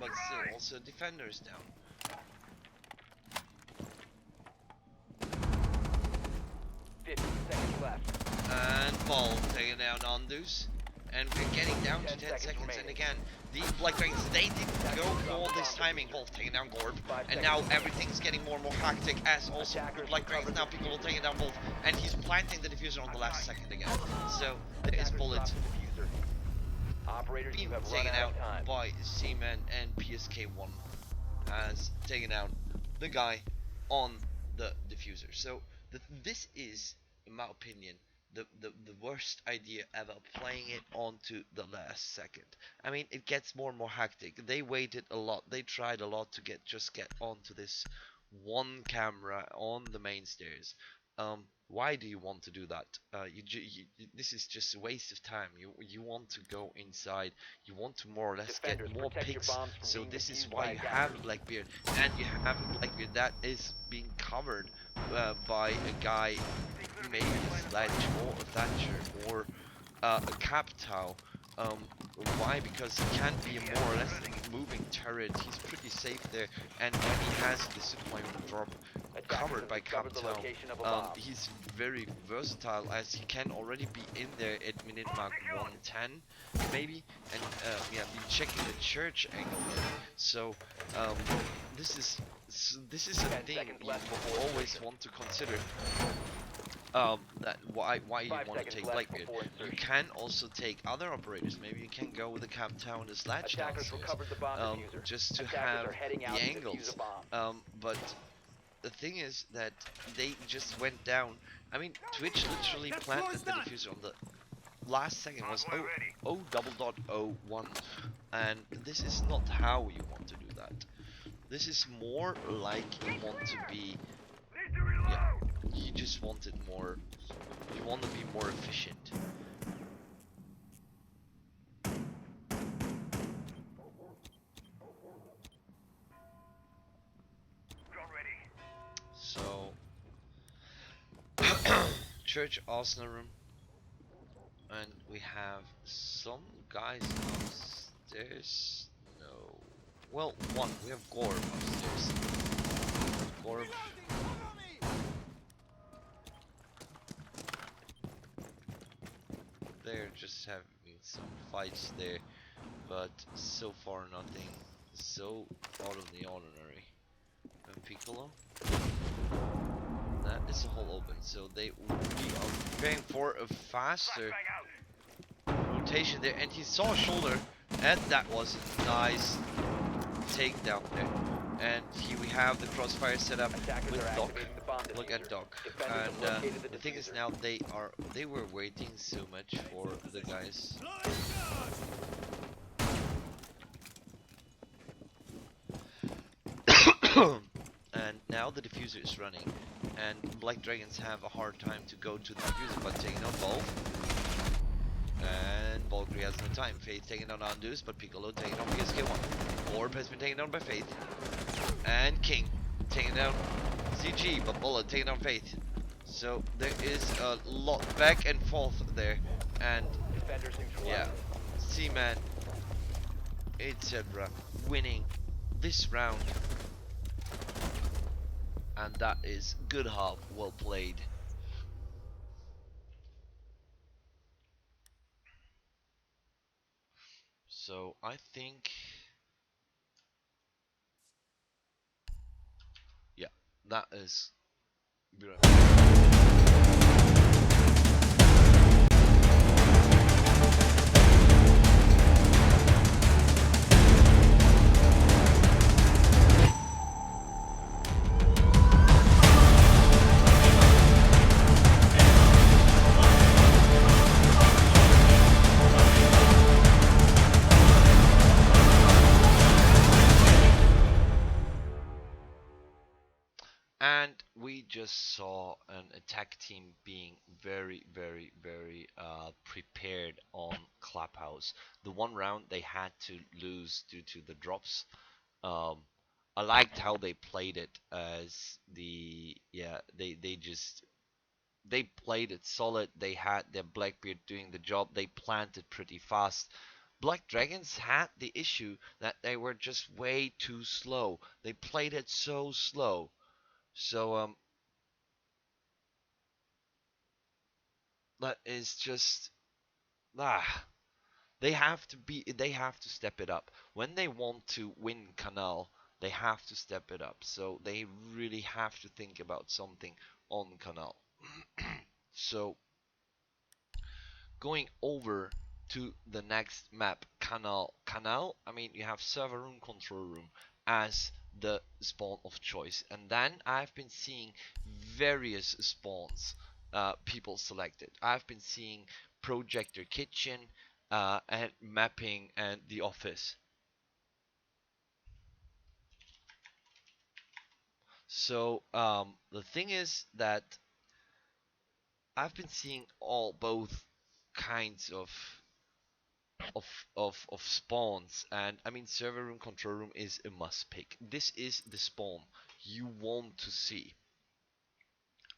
but still also a defender is down. 50 seconds left. And Ball taking down Ondus. And we're getting down to 10 seconds, and again, the Black Dragons, they didn't go for this timing. Wolf taking down Gorb, and now everything's getting more and more hectic, as also the Black Dragons, now people will take it down Wolf, and he's planting the diffuser on the last second again. So, there is Bullet Operators, being you have run taken out out of time. by Seaman, and PSK1 has taken out the guy on the diffuser. So, this is, in my opinion, the worst idea ever, playing it onto the last second. I mean, it gets more and more hectic. They waited a lot. They tried a lot to get onto this one camera on the main stairs. Why do you want to do that? This is just a waste of time. You want to go inside. You want to more or less Defenders, get more protect your picks. bombs from So being this is defused why by you have a attackers. Blackbeard, and you have a Blackbeard that is being covered by a guy, maybe a Sledge or a Thatcher or a cap tow. Why? Because he can be a more or less moving turret. He's pretty safe there, and when he has the supply on the drop covered by cap tow, he's very versatile, as he can already be in there at minute mark 110 maybe, and yeah, be checking the church angle in. So um, this is this is a thing you always want to consider. That why you want to take Blackbeard. You can also take other operators. Maybe you can go with the cap town and the sledge downstairs, just to have the angles. But the thing is that they just went down. I mean, Twitch literally planted the diffuser on the last second. Was oh double dot 01, and this is not how you want to do that. This is more like you want to be, yeah, you just want it more, you want to be more efficient. So church arsenal room, and we have some guys upstairs. No, well, one, we have Gorb upstairs. Gorb, they're just having some fights there, but so far nothing so out of the ordinary. And Piccolo, that is a hole open, so we are preparing for a faster rotation there, and he saw a shoulder, and that was a nice takedown there. And here we have the crossfire set up with Doc. Look at Doc. And the thing is, now they were waiting so much for the guys. And now the diffuser is running, and Black Dragons have a hard time to go to the diffuser, but taking out Bulk. And Bulgari has no time. Faith taking down Andus, but Piccolo taking down PSK1. Orb has been taken down by Faith. And King taking down CG, but Bullet taking down Faith. So there is a lot back and forth there. And yeah, Seaman, etc. winning this round. And that is good half, well played. So I think, yeah, that is good. And we just saw an attack team being very prepared on Clubhouse. The one round they had to lose due to the drops. Um, I liked how they played it, as they played it solid. They had their Blackbeard doing the job. They planted pretty fast. Black Dragons had the issue that they were just way too slow. They played it so slow. So that is just they have to step it up. When they want to win Canal, they have to step it up. So they really have to think about something on Canal. So going over to the next map, Canal. Canal, I mean, you have server room, control room as the spawn of choice, and then I've been seeing various spawns people selected. I've been seeing projector kitchen, and mapping, and the office. So the thing is that I've been seeing both kinds of spawns, and I mean, server room, control room is a must pick. This is the spawn you want to see,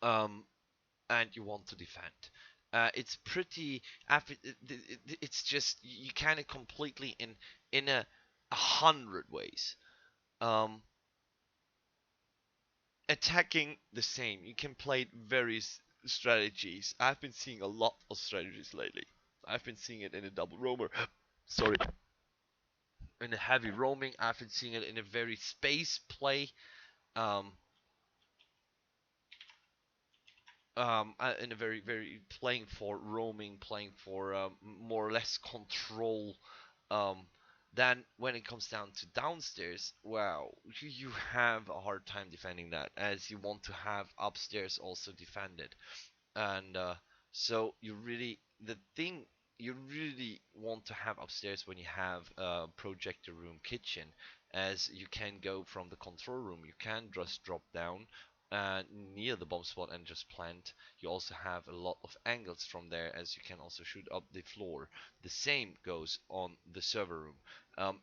and you want to defend. It's pretty. It's just you kind of completely in a hundred ways. Um, Attacking the same. You can play various strategies. I've been seeing a lot of strategies lately. I've been seeing it in a double roamer. Sorry, in a heavy roaming. I've been seeing it in a very space play. Um, in a very playing for roaming, playing for more or less control. Um, then when it comes down to downstairs, wow, you have a hard time defending that, as you want to have upstairs also defended. And so you really the thing you really want to have upstairs when you have a projector room kitchen, as you can go from the control room, you can just drop down near the bomb spot and just plant. You also have a lot of angles from there, as you can also shoot up the floor. The same goes on the server room.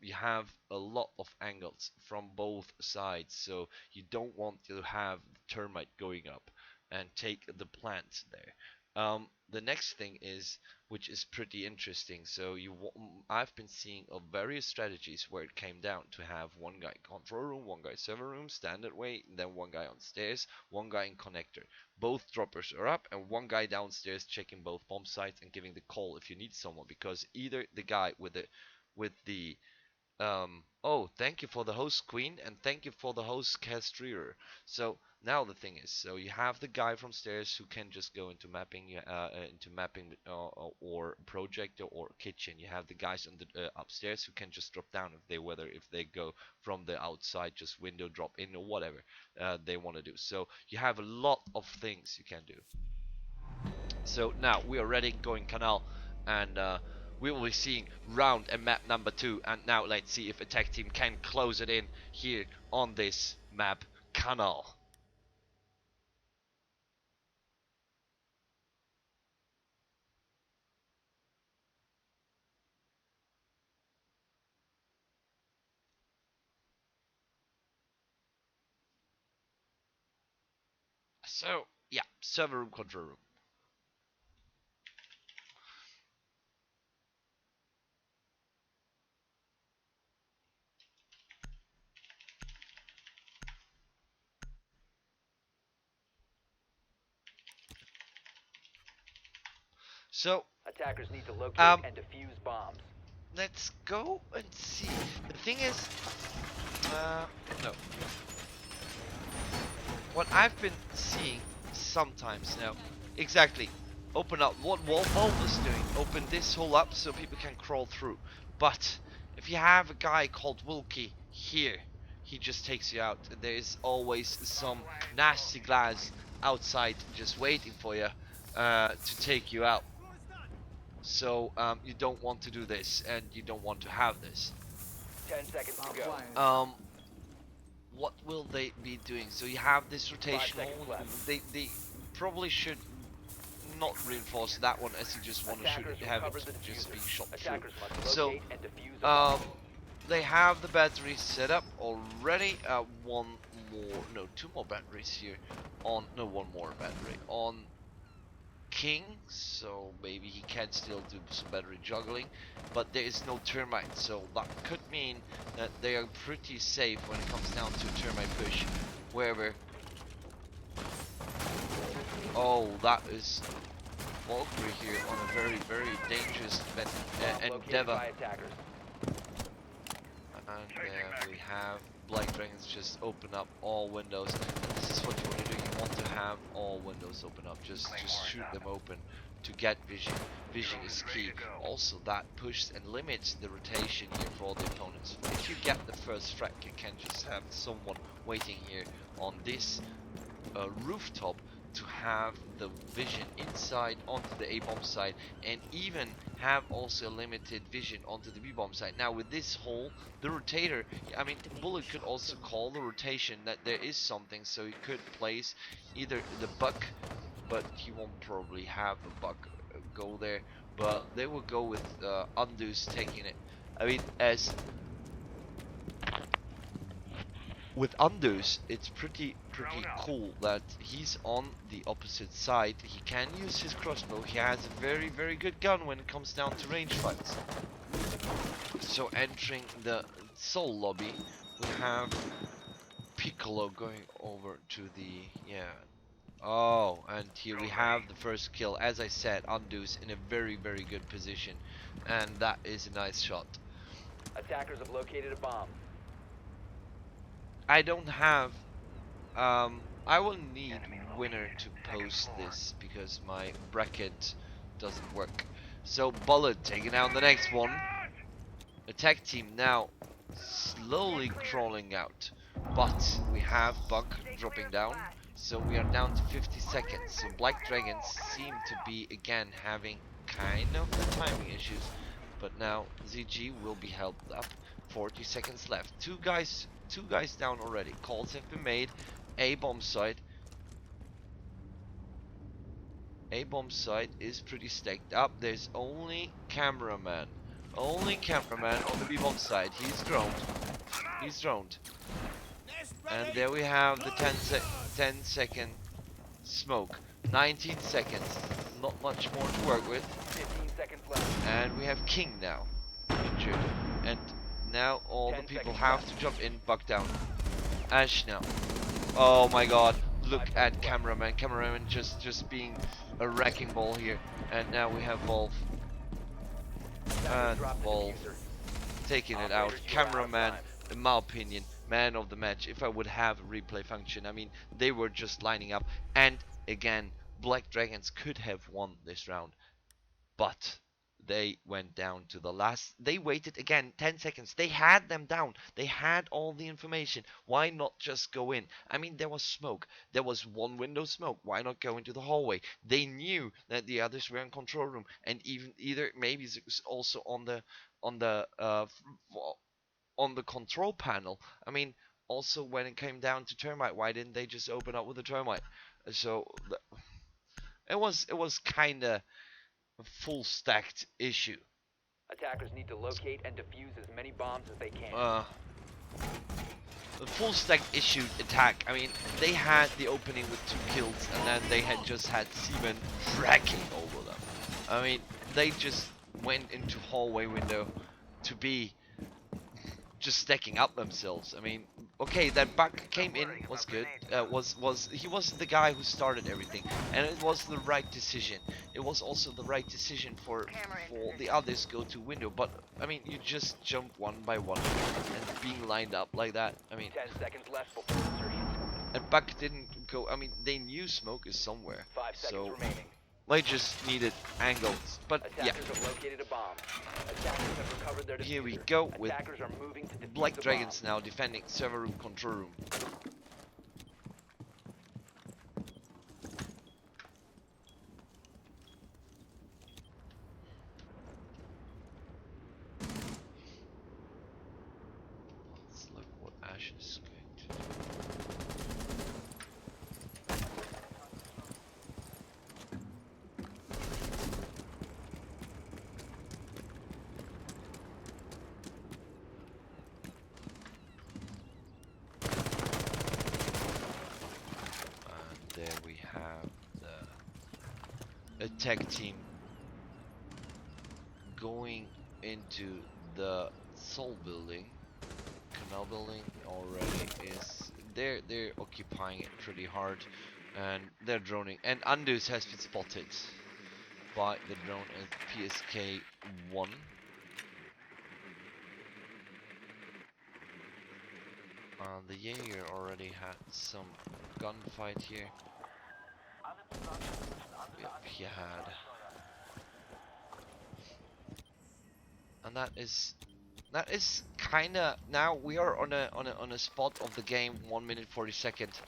You have a lot of angles from both sides, so you don't want to have the termite going up and take the plants there. The next thing is, which is pretty interesting. So I've been seeing of various strategies where it came down to have one guy control room, one guy server room, standard way, then one guy on stairs, one guy in connector. Both droppers are up, and one guy downstairs checking both bomb sites and giving the call if you need someone, because either the guy with the oh, thank you for the host, Queen, and thank you for the host, Castrier. So now the thing is, so you have the guy from stairs who can just go into mapping or projector or kitchen. You have the guys on the upstairs who can just drop down if they go from the outside, just window drop in or whatever they want to do. So you have a lot of things you can do. So now we are ready going Canal, and we will be seeing round and map number 2. And now let's see if attack team can close it in here on this map, Canal. So yeah, server room, control room. So Attackers need to locate um, and defuse bombs. let's go and see. The thing is, no. What I've been seeing sometimes now, exactly, open up what Wolf is doing, open this hole up so people can crawl through. But if you have a guy called Wilkie here, he just takes you out. There is always some nasty glass outside just waiting for you to take you out. So you don't want to do this, and you don't want to have this. 10 seconds to go. What will they be doing? So you have this 5 rotational. seconds left. They probably should not reinforce that one, as you just want to shoot Attackers it, will have cover it the just be diffuser. shot Attackers through. must So locate and defuse a bomb. they have the batteries set up already. One more, no, two more batteries here. On no, one more battery on King, so maybe he can still do some battery juggling, but there is no termite, so that could mean that they are pretty safe when it comes down to termite push wherever. Oh, that is Valkyrie here on a very dangerous Bomb located endeavor. by attackers. And we have Black Dragons just open up all windows. And this is what you want to do. You want to have all windows open up. Just shoot them open to get vision. Vision is key. Also, that pushes and limits the rotation here for all the opponents. If you get the first frag, you can just have someone waiting here on this rooftop to have the vision inside onto the A-bomb side, and even have also limited vision onto the B-bomb side. Now with this hole, the rotator, I mean, Bullet could also call the rotation that there is something, so he could place either the buck, but he won't probably have a buck go there, but they will go with Undus taking it. I mean, as with Anders, it's pretty cool that he's on the opposite side. He can use his crossbow. He has a very good gun when it comes down to range fights. So entering the Soul lobby, we have Piccolo going over to the Oh, and here we have the first kill. As I said, Undu's in a very good position, and that is a nice shot. Attackers have located a bomb. I don't have I will need winner to post this because my bracket doesn't work. So Bullet taking out the next one. Attack team now slowly crawling out, but we have Bug dropping down, so we are down to 50 seconds. So Black Dragons seem to be again having kind of the timing issues, but now ZG will be helped up. 40 seconds left. Two guys down already. Calls have been made. A bomb site. A bomb site is pretty stacked up. There's only cameraman. Only cameraman on the B bomb side. He's droned. He's droned. And there we have the 10 second smoke. 19 seconds. Not much more to work with. 15 seconds left. And we have King now. Injured. And now all the people have to jump in, buck down. Ash now. Oh my god. Look at cameraman. Cameraman just being a wrecking ball here. And now we have Wolf. And Wolf taking it out. Cameraman, in my opinion, man of the match. If I would have a replay function, I mean, they were just lining up. And again, Black Dragons could have won this round, but they went down to the last. They waited again 10 seconds. They had them down. They had all the information. Why not just go in? I mean, there was smoke. There was one window smoke. Why not go into the hallway? They knew that the others were in control room, and either maybe it was also on the control panel. I mean, also when it came down to termite, why didn't they just open up with the termite? So it was kind of a full stacked issue. Attackers need to locate and defuse as many bombs as they can. The full stack issued attack. I mean, they had the opening with 2 kills, and then they had just had Seaman wrecking over them. I mean, they just went into hallway window to be just stacking up themselves. I mean, okay, that Buck came in was good. He was the guy who started everything, and it was the right decision. It was also the right decision for the others go to window. But I mean, you just jump one by one and being lined up like that. I mean, 10 seconds left before insertion. and Buck didn't go. I mean, they knew smoke is somewhere, 5 seconds so remaining. they just needed angles. But yeah. Attackers have located a bomb. Attackers have recovered their Here we diffuser. go with Attackers are moving to defuse Black the Dragons bomb. now defending server room, control room. Let's look what Ash is going to do. There we have the attack team going into the Soul building. Canal building already is they're occupying it pretty hard, and they're droning. And Andus has been spotted by the drone at PSK 1. The Jaeger already had some gunfight here. Yep, he had. And that is kinda, now we are on a spot of the game, 1 minute 40 seconds.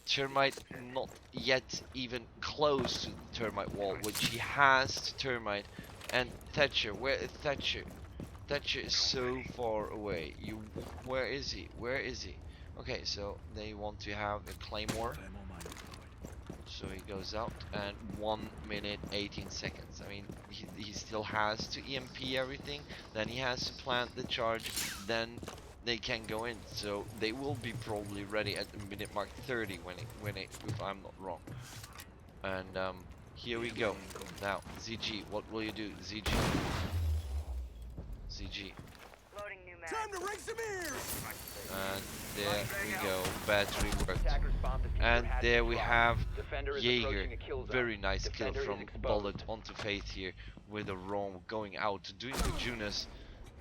Termite not yet even close to the termite wall, which he has to termite. And Thatcher, where is Thatcher? Thatcher is so far away. Where is he? Where is he? Okay, so they want to have a claymore. So he goes out, and 1 minute 18 seconds. I mean, he still has to EMP everything. Then he has to plant the charge. Then they can go in, so they will be probably ready at the minute mark 30 if I'm not wrong. And here we go. Now ZG, what will you do? ZG. Loading new mag. Time to ring some ears! And there we go. Battery worked. Attackers bombed the diffuser And has there been we dropped. have Defender is Jaeger. approaching a kill zone. Very nice kill Defender is from exposed. Bullet onto Faith here with a roam going out, doing the Junas.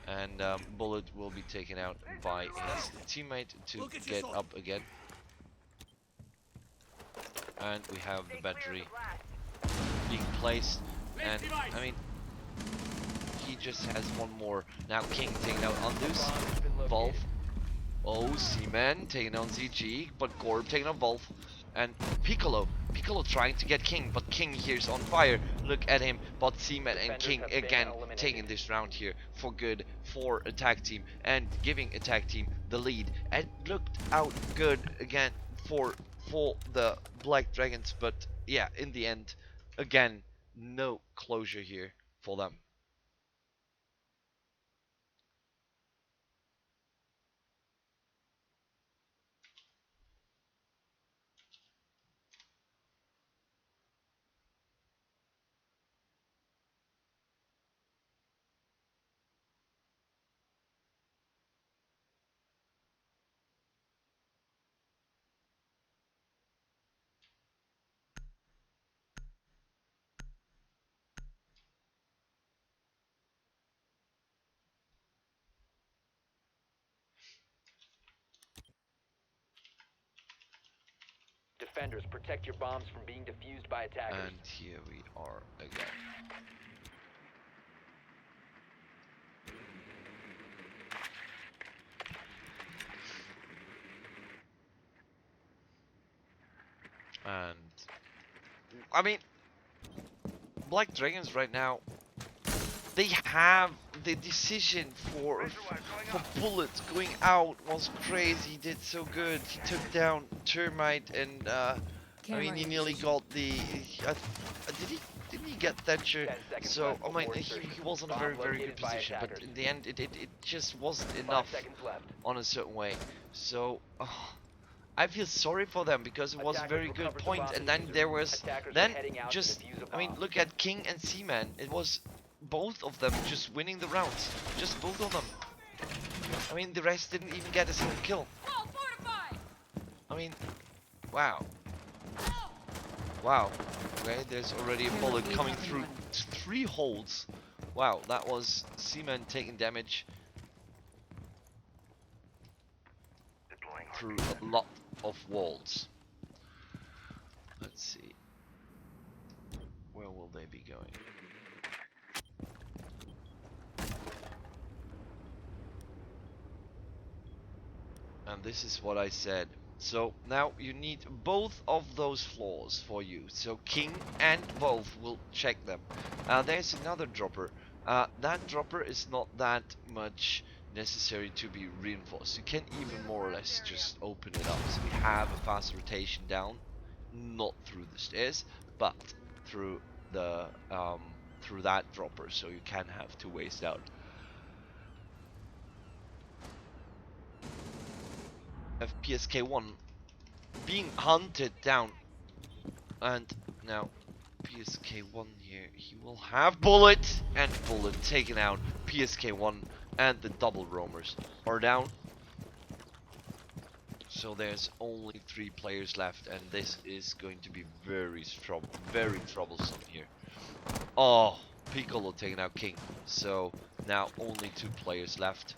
And Bullet will be taken out by his teammate to get up again. And we have the Stay clear of battery the blast. being placed. And I mean, he just has one more. Now King taking out Undus. Bomb has been located. Wolf. Oh, Seaman taking on ZG, but Gorb taking on Wolf. And Piccolo trying to get King, but King here's on fire. Look at him, but Seaman and Defenders King have been again eliminated. taking this round here for good for attack team and giving attack team the lead. And looked out good again for the Black Dragons, but yeah, in the end, again, no closure here for them. Defenders, protect your bombs from being defused by attackers. And here we are again. And I mean, Black Dragons right now, they have the decision for Bullets going out was crazy. He did so good. He took down Termite and I mean, he nearly got the. Didn't he get Thatcher? 10 seconds So left I mean, before he insertion. was in a Bomb very good located by position, but attackers. in the end, it just wasn't 5 enough seconds left. on a certain way. So I feel sorry for them because it was a Attackers very good recovered the point, bomb and then diffuser. there was Attackers are then heading out to just defuse a I mean, bomb. look at King and Seaman. It was both of them just winning the rounds, just both of them. I mean, the rest didn't even get a single kill. Wall fortified! I mean, wow. Wow. Okay, there's already a bullet coming through 3 holes. Wow, that was Seaman taking damage Deploying through a lot of walls. Let's see. Where will they be going? And this is what I said. So now you need both of those floors for you. So King and Wolf will check them. There's another dropper. That dropper is not that much necessary to be reinforced. You can even more or less just open it up. So we have a fast rotation down, not through the stairs, but through the through that dropper. So you can have 2 ways down. PSK1 being hunted down, and now PSK1 here, he will have Bullet taken out. PSK1 and the double roamers are down, so there's only 3 players left, and this is going to be very troublesome here. Oh, Piccolo taking out King, so now only 2 players left,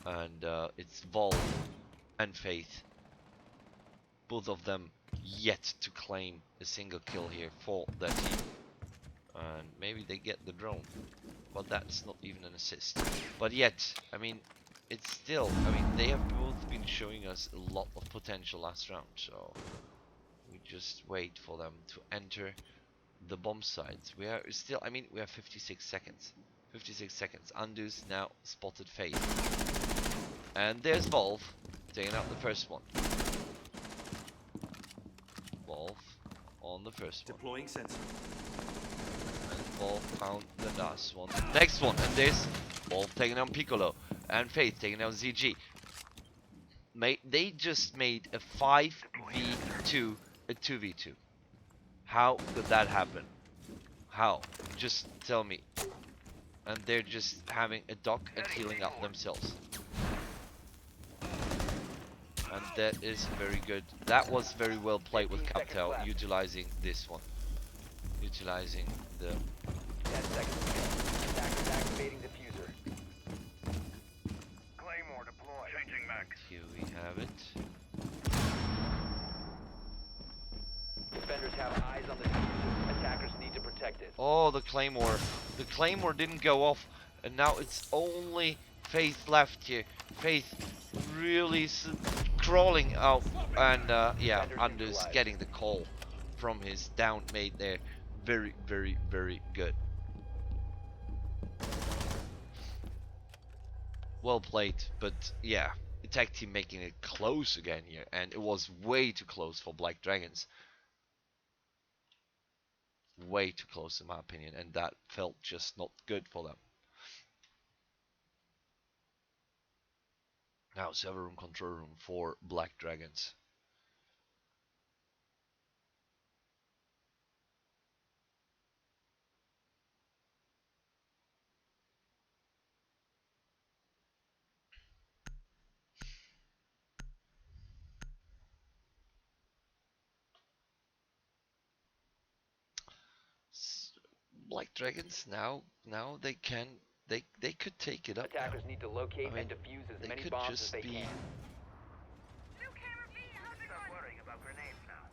and it's Vol and Faith. Both of them yet to claim a single kill here for their team. And maybe they get the drone, but that's not even an assist. But yet, I mean, it's still, I mean, they have both been showing us a lot of potential last round, so we just wait for them to enter the bomb sites. We are still, I mean, we have 56 seconds. 56 seconds. Undus now spotted Faith. And there's Volv taking out the first one. Volv on the first one. Deploying sensor. And Volv found the last one. Next one, and there's Volv taking down Piccolo. And Faith taking down ZG. They just made a 5v2 a 2v2. How could that happen? How? Just tell me. And they're just having a dock and healing up themselves. And that is very good. That was very well played with 15 seconds Canal, left. utilizing this one. Utilizing the... 10 seconds to go. Attackers activating diffuser. Claymore deployed. Changing mag. Here we have it. Defenders have eyes on the diffuser. Attackers need to protect it. Oh, the Claymore. The Claymore didn't go off. And now it's only Faith left here. Faith really crawling out. And yeah, Anders getting the call from his down mate there. Very, very, very good. Well played, but yeah, attack team making it close again here, and it was way too close for Black Dragons. Way too close in my opinion, and that felt just not good for them. Now server room, control room for Black Dragons. Black Dragons now they can they could take it up now. Attackers need to locate I mean, and defuse as they many could bombs as just they be can. Stop worrying about grenades now.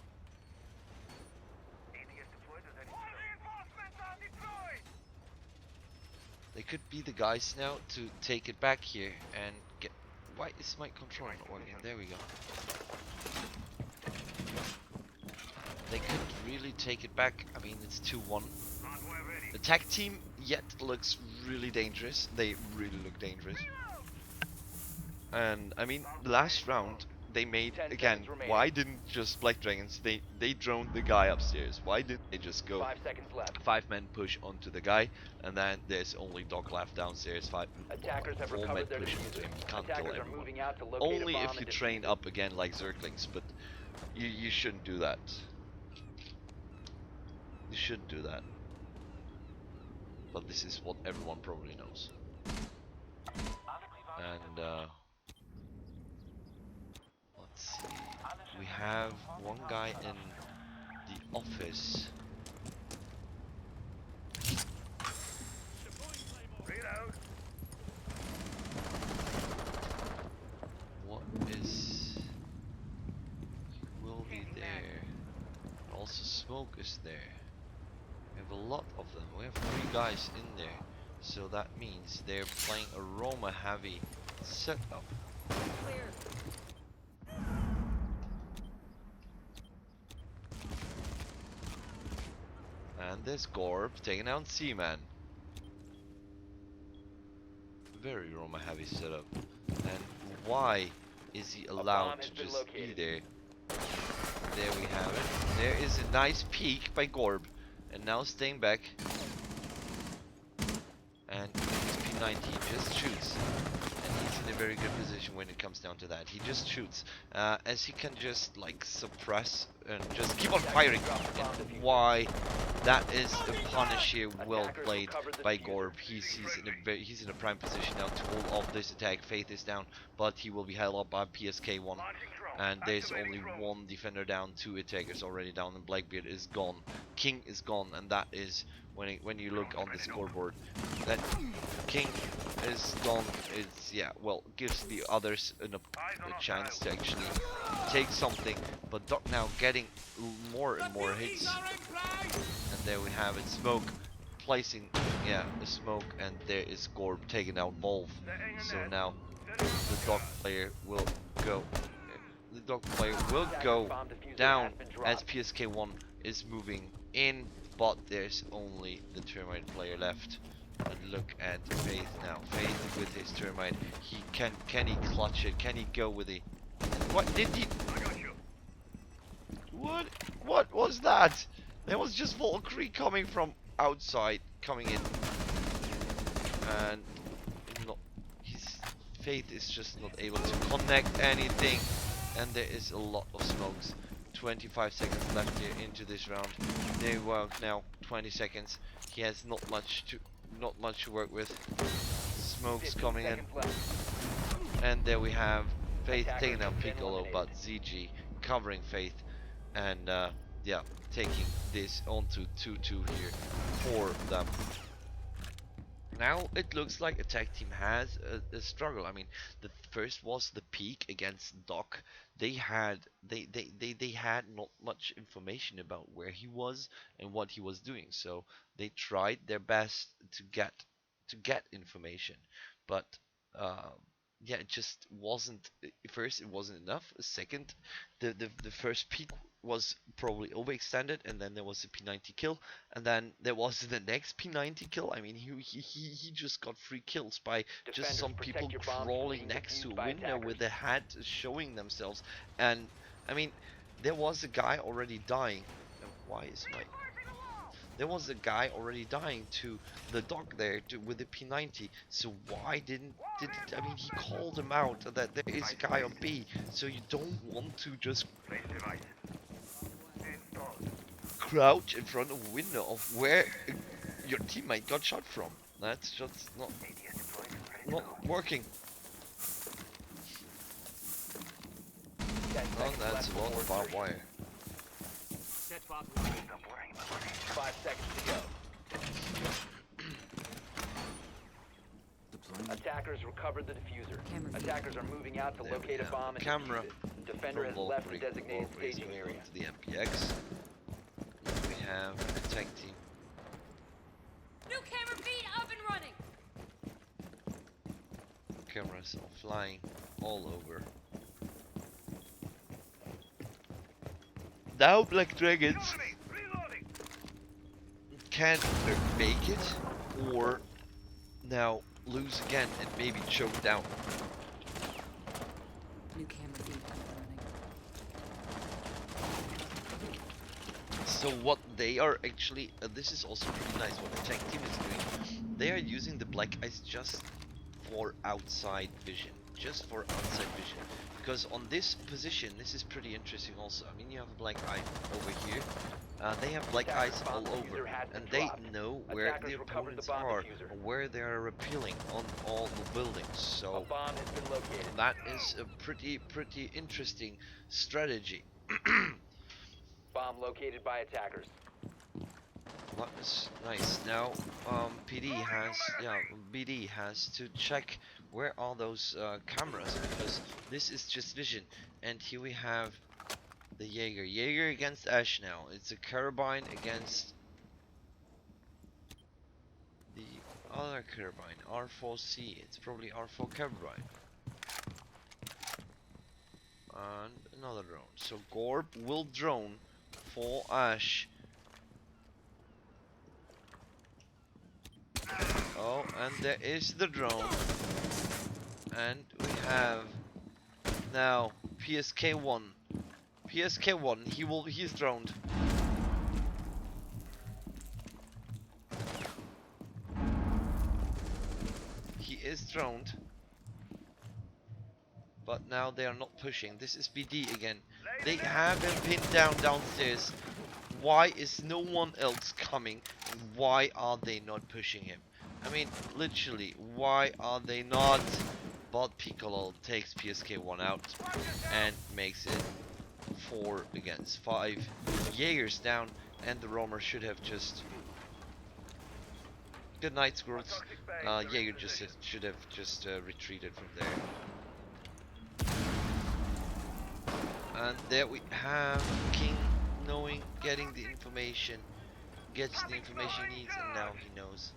ADS deployed as any. More reinforcements are deployed! they could be the guys now to take it back here and get. Why is my controller not working? There we go. They could really take it back. I mean, it's 2-1. Hardware ready. The tag team yet looks really dangerous. They really look dangerous. And I mean, last round they made 10 again. seconds remaining. Why didn't just Black Dragons? They droned the guy upstairs. Why didn't they just go 5 seconds left. 5-man push onto the guy, and then there's only Doc left downstairs. Attackers have 4-man recovered their push onto diffuser. him. You can't kill Attackers are everyone. moving out to locate Only a bomb if you and train defuse it. up again like Zerglings, but you shouldn't do that. You shouldn't do that. But this is what everyone probably knows. And let's see. We have one guy in the office. Reload. What is... He will be there. Also smoke is there. We have a lot of them. We have 3 guys in there. So that means they're playing a Roma heavy setup. Clear. And there's Gorb taking out Seaman. Very Roma heavy setup. And why is he allowed has to been just located. be there? There we have it. There is a nice peek by Gorb. And now staying back. And P90 just shoots. And he's in a very good position when it comes down to that. He just shoots. As he can just like suppress and just keep on firing. And why that is a punish here, well played by Gorb. He's in a prime position now to hold off this attack. Faith is down, but he will be held up by PSK1. Launching drone. And there's Activating only drone. one defender down, 2 attackers already down, and Blackbeard is gone. King is gone, and that is when you look on the scoreboard, that King is gone. It's gives the others a chance to actually take something. But Doc now getting more and more hits, and there we have it. Smoke placing the smoke, and there is Gorb taking out Volv. So now the Doc player will go. The Dog player will go down as PSK1 is moving in, but there's only the Termite player left. And look at Faith now. Faith with his Termite. Can he clutch it? Can he go with it? What did he? I got you. What was that? There was just Valkyrie coming from outside, coming in, and no, he's Faith is just not able to connect anything, and there is a lot of smokes. 25 seconds left here into this round. They work now 20 seconds. He has not much to work with. Smokes 15 coming in, seconds left. and there we have Faith Attackers taking down have been Piccolo, but eliminated. ZG covering Faith, and yeah, taking this onto 2-2 here for them. Now it looks like a tag team has a struggle. I mean, the first was the peak against Doc. They had not much information about where he was and what he was doing. So they tried their best to get information, but uh, yeah, it just wasn't. First, it wasn't enough. Second, the first peak was probably overextended, and then there was a P90 kill, and then there was the next P90 kill. I mean, he just got 3 kills by just Defenders, some people protect your bombs from crawling being next to defused a by window with attackers. their head showing themselves. And I mean, there was a guy already dying. Why is my there was a guy already dying to the dog there with the P90. So why didn't I mean, he called him out that there is a guy on B. So you don't want to just Place device. Installed. crouch in front of a window of where your teammate got shot from. That's just not ATS deployed. Ready to go. working. 10 Oh, seconds that's left a lot before of barbed insertion. wire. Stop worrying about it. 5 seconds to go. Attackers recovered the diffuser. Camera feed. Attackers are moving out to There we locate a have bomb and camera defuse it. Defender has From left the Valkyrie. designated Valkyrie is staging going area. on to the MPX. We have a tag team. New camera feed up and running. Cameras are flying all over. Now Black Dragons Reloading. Reloading. can make it, or now lose again and maybe choke down. New camera feed up and running. So what they are actually, this is also pretty nice what the tag team is doing. They are using the black eyes just for outside vision. Just for outside vision. Because on this position, this is pretty interesting also. I mean, you have a black eye over here. They have black eyes all over. And they know where the opponents are, or where they are appealing on all the buildings. A So bomb has been located. that is a pretty interesting strategy. Bomb located by attackers. That is nice. Now, BD has to check where are those cameras, because this is just vision. And here we have the Jaeger against Ash now. It's a Carabine against the other Carabine, R4C. It's probably R4 Carabine. And another drone. So Gorb will drone for Ash. Oh, and there is the drone. And we have now PSK1. PSK1, he's droned. He is droned. But now they are not pushing. This is BD again. They have him pinned down downstairs. Why is no one else coming? Why are they not pushing him? I mean, literally, why are they not? But Piccolo takes PSK1 out and makes it 4 against 5. Jaeger's down, and the roamer should have just... Good night, Squirrels. Jaeger just should have just retreated from there. And there we have King knowing, getting the information, gets the information he needs, and now he knows.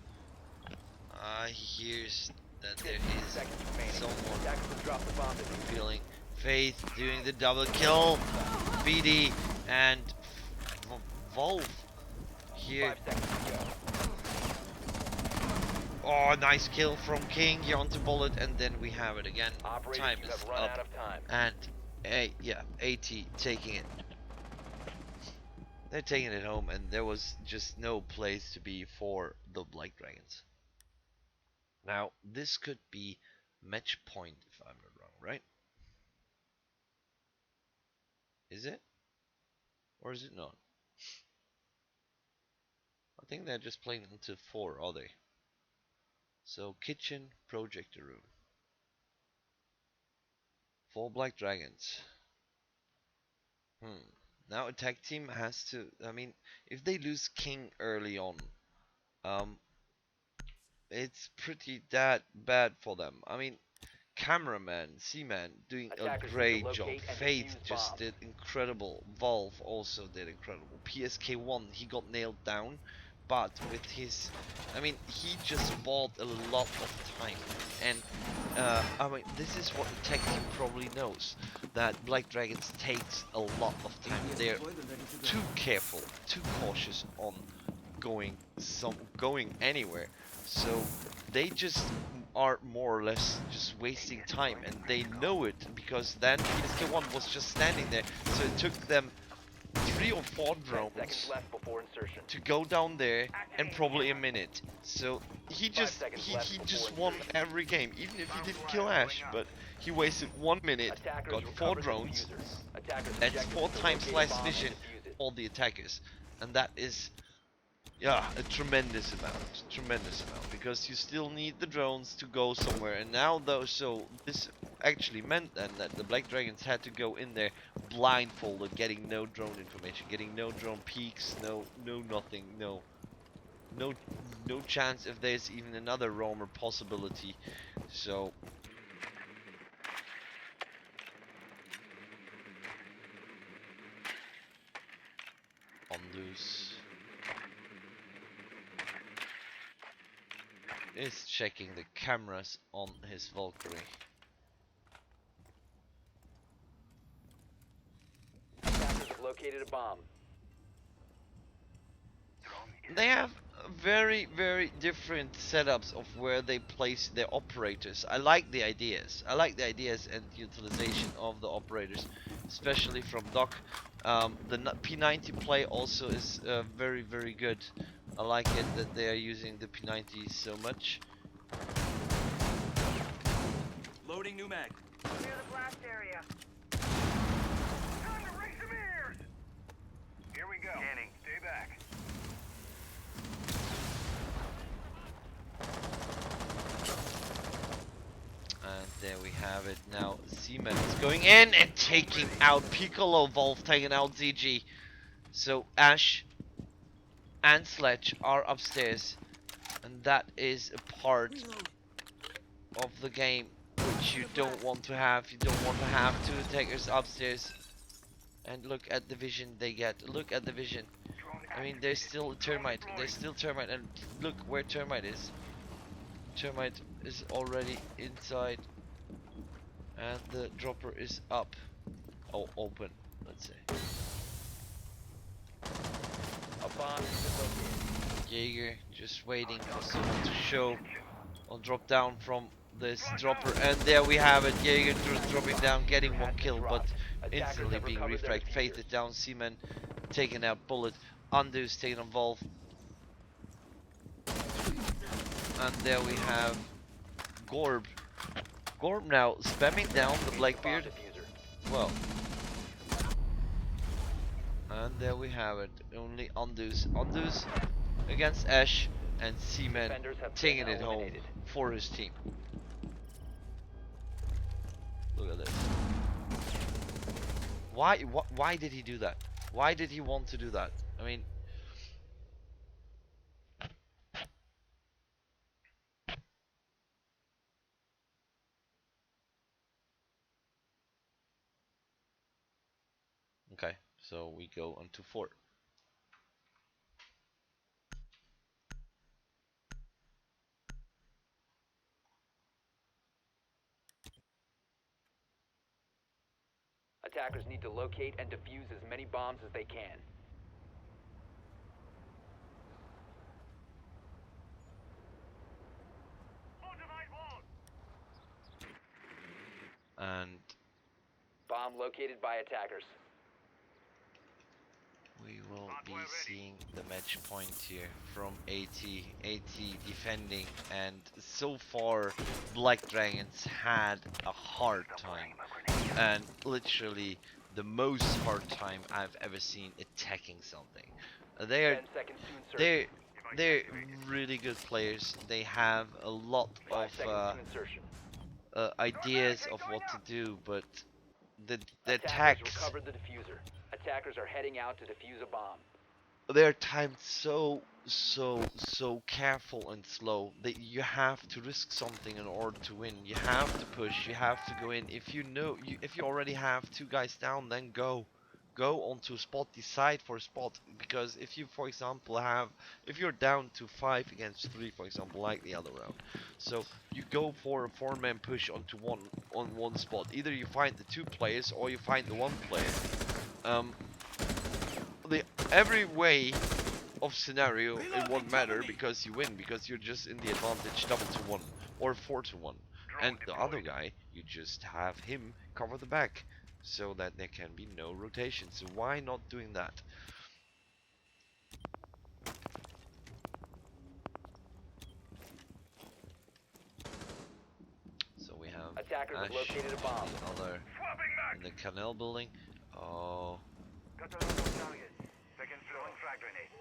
He hears that there is Seconds remaining. someone Attackers will drop the bomb. feeling. Faith doing the double kill. BD and Volve here. 5 seconds to go. Oh, nice kill from King. He onto bullet, and then we have it again. Operators, Time you is have run up, out of time. and yeah, AT taking it. They're taking it home, and there was just no place to be for the Black Dragons. Now, this could be Match point, if I'm not wrong, right? Is it? Or is it not? I think they're just playing until 4, are they? So, kitchen, projector room. 4 black dragons. Now attack team has to, I mean, if they lose king early on, um, it's pretty that bad for them. I mean, cameraman, Seaman doing a Attackers need to great job. locate and Faith defuse just bombs. did incredible. Valve also did incredible. PSK1, he got nailed down, but with his, I mean, he just bought a lot of time. And I mean, this is what the tech team probably knows, that Black Dragons takes a lot of time. They're too careful, too cautious on going anywhere. So they just are more or less just wasting time, and they know it because then PSK1 was just standing there. So it took them 3 or 4 10 drones seconds left before insertion. to go down there and probably a minute. So he 5 just seconds he, left he before just won insertion. every game, even if he didn't kill Ash, but he wasted 1 minute, Attackers got 4 recovered the drones. diffuser. Attackers That's objective 4 is to times locate a less bomb and vision defuse it. all the attackers, and that is, yeah, a tremendous amount, because you still need the drones to go somewhere. And now though, so this actually meant then that the Black Dragons had to go in there blindfolded, getting no drone information, getting no drone peaks, no nothing, no chance if there's even another roamer possibility. So on loose is checking the cameras on his Valkyrie. Attackers have located a bomb. They have very different setups of where they place their operators. I like the ideas. And utilization of the operators, especially from Doc. The P90 play also is very good. I like it that they are using the P90 so much. Loading new mag. Clear the blast area. Time to raise some ears! Here we go. Scanning. Stay back. And there we have it. Now Seaman is going in and taking out Piccolo. Volv taking out ZG. So Ash and Sledge are upstairs, and that is a part of the game which you don't want to have. You don't want to have 2 attackers upstairs. And look at the vision they get. Look at the vision. I mean, there's still a termite. There's still termite, and look where termite is. Termite is already inside, and the dropper is up. Oh, open, let's say. A bomb has been located. Jaeger just waiting for someone to show. I'll drop down from this dropper, and there we have it. Jaeger dropping down, getting 1 kill, but instantly being refragged. Faith it down. Seaman taking out Bullet. Undo's taking on Volv. And there we have Gorb. Gorb now spamming down the Blackbeard. Well. And there we have it. Only Undo's against Ash, and Seaman taking it home for his team. Look at this. Why did he do that? Why did he want to do that? I mean, okay, so we go on to 4. Attackers need to locate and defuse as many bombs as they can. And Bomb located by attackers. we will be seeing the match point here from AT. AT defending, and so far Black Dragons had a hard time, and literally the most hard time I've ever seen attacking something. They're 10 seconds to they're insertion. they're really good players. They have a lot 5 of seconds to insertion. ideas of what to do, but the Attackers attacks, recovered the diffuser. Attackers are heading out to defuse a bomb. they're timed so careful and slow that you have to risk something in order to win. You have to push, you have to go in. If you know if you already have two guys down, then go onto a spot, decide for a spot. Because if you, for example, if you're down to 5 against 3, for example, like the other round, so you go for a 4-man push onto one spot. Either you find the 2 players or you find the 1 player. The every way of scenario, it won't matter because you win, because you're just in the advantage, double to 1 or 4 to 1, and the other guy, you just have him cover the back so that there can be no rotation. So why not doing that? So we have Attackers have Ash, located a bomb. the other Swapping back. in the Canal building. Oh, Got a local target. Second floor. Frag grenade.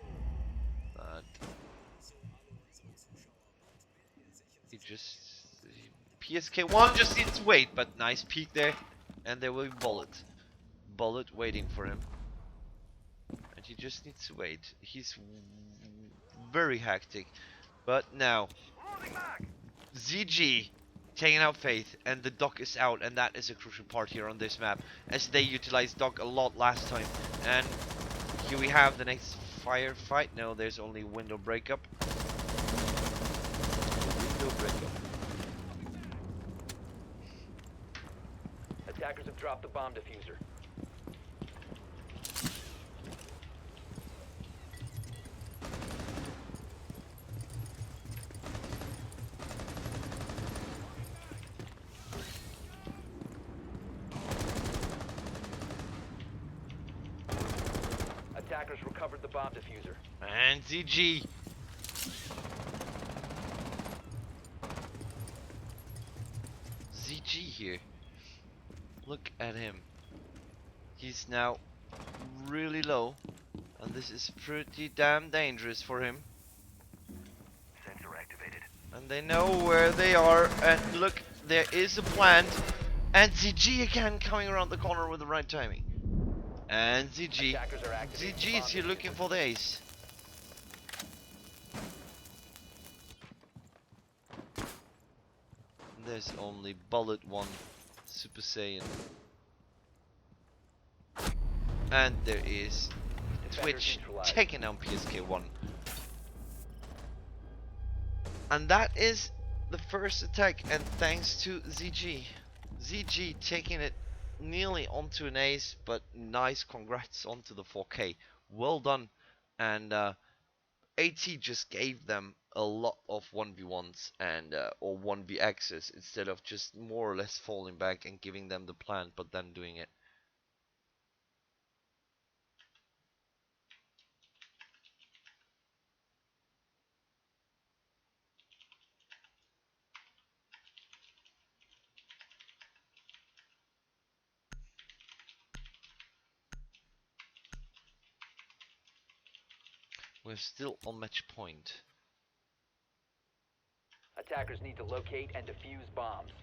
that he just PSK1 just needs to wait, but nice peek there, and there will be bullet waiting for him, and he just needs to wait. He's very hectic, but now Loading back. ZG taking out Faith, and the dock is out, and that is a crucial part here on this map, as they utilized dock a lot last time. And here we have the next firefight. No, there's only window breakup. Window breakup. Attackers have dropped the bomb diffuser. Attackers recovered the bomb diffuser. And ZG. ZG here. Look at him. He's now really low, and this is pretty damn dangerous for him. Sensor activated. And they know where they are, and look, there is a plant, and ZG again coming around the corner with the right timing. And ZG. Attackers are activating the ZG bomb is here diffuser. looking for the ace. There's only bullet 1 Super Saiyan. And there is Defenders Twitch neutralized. taking down PSK1. And that is the first attack, and thanks to ZG. ZG taking it nearly onto an ace, but nice congrats onto the 4K. Well done. And AT just gave them a lot of 1v1s and or 1vx's instead of just more or less falling back and giving them the plan, but then doing it. We're still on match point. Attackers need to locate and defuse bombs.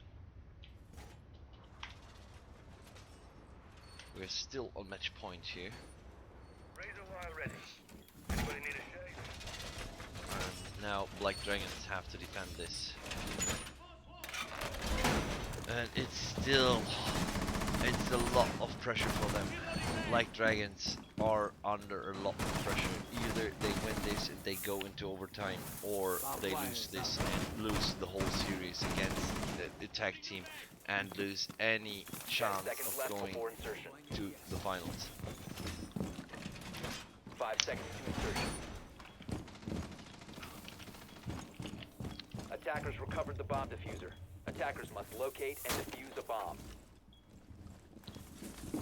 We're still on match point here. Razor wire ready. Anybody need a shave? And now Black Dragons have to defend this. And it's a lot of pressure for them. Black Dragons are under a lot of pressure. Either they win this and they go into overtime, or they lose this and lose the whole series against the attack team and lose any 10 chance seconds of left going before insertion. to the finals. 5 seconds to insertion. Attackers recovered the bomb diffuser. Attackers must locate and defuse a bomb.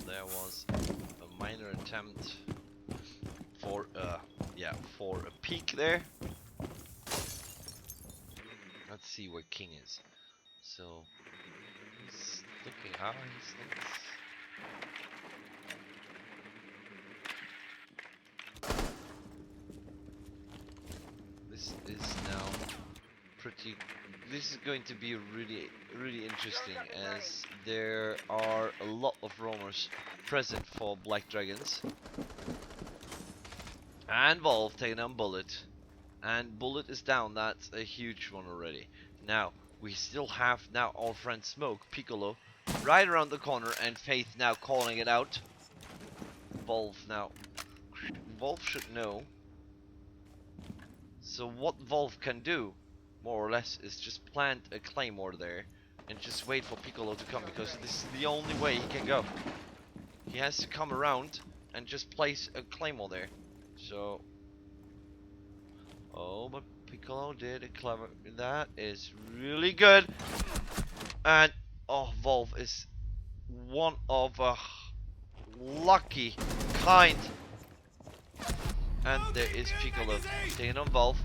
There was a minor attempt for yeah, for a peek there. Let's see where King is. So he's looking out. This is now pretty. This is going to be really interesting, as there are a lot of roamers present for Black Dragons. And Volv taking on Bullet. And Bullet is down. That's a huge one already. Now, we still have now our friend Smoke, Piccolo, right around the corner, and Faith now calling it out. Volv now. Volv should know. So what Volv can do, more or less, is just plant a Claymore there and just wait for Piccolo to come, because this is the only way he can go. He has to come around and just place a Claymore there. So, oh, but Piccolo did a clever. That is really good. And oh, Volv is one of a lucky kind. And there is Piccolo taking on Volv,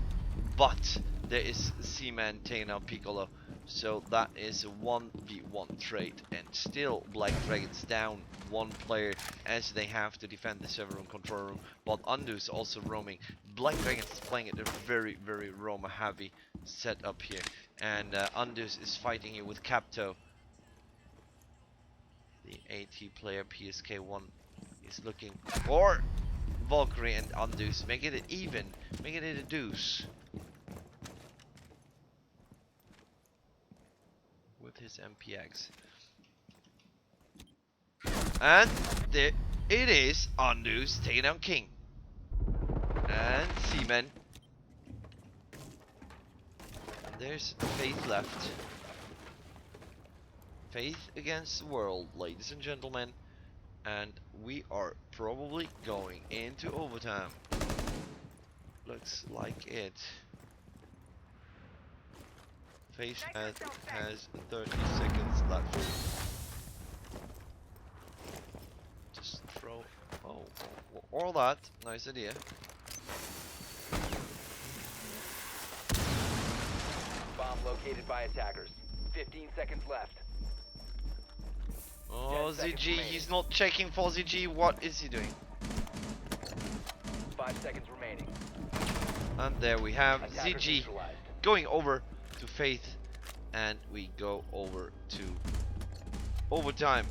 but there is Seaman taking on Piccolo. So that is a 1v1 trade, and still Black Dragons down one player as they have to defend the server room, control room. But Undu's also roaming. Black Dragons is playing at a very roamer heavy setup here, and Undus is fighting here with Capto. The AT player PSK1 is looking for Valkyrie and Undus, making it even, making it a deuce. With his MPX. And there it is, Undus taking down King. And Seaman. There's Faith left. Faith against the world, ladies and gentlemen. And we are probably going into overtime. Looks like it. Faith has 30 seconds left. Just throw. Oh, all that. Nice idea. Bomb located by attackers. 15 seconds left. Oh, 10 seconds ZG, remaining. he's not checking for ZG. What is he doing? 5 seconds remaining. And there we have Attackers ZG neutralized. going over to Faith, and we go over to overtime.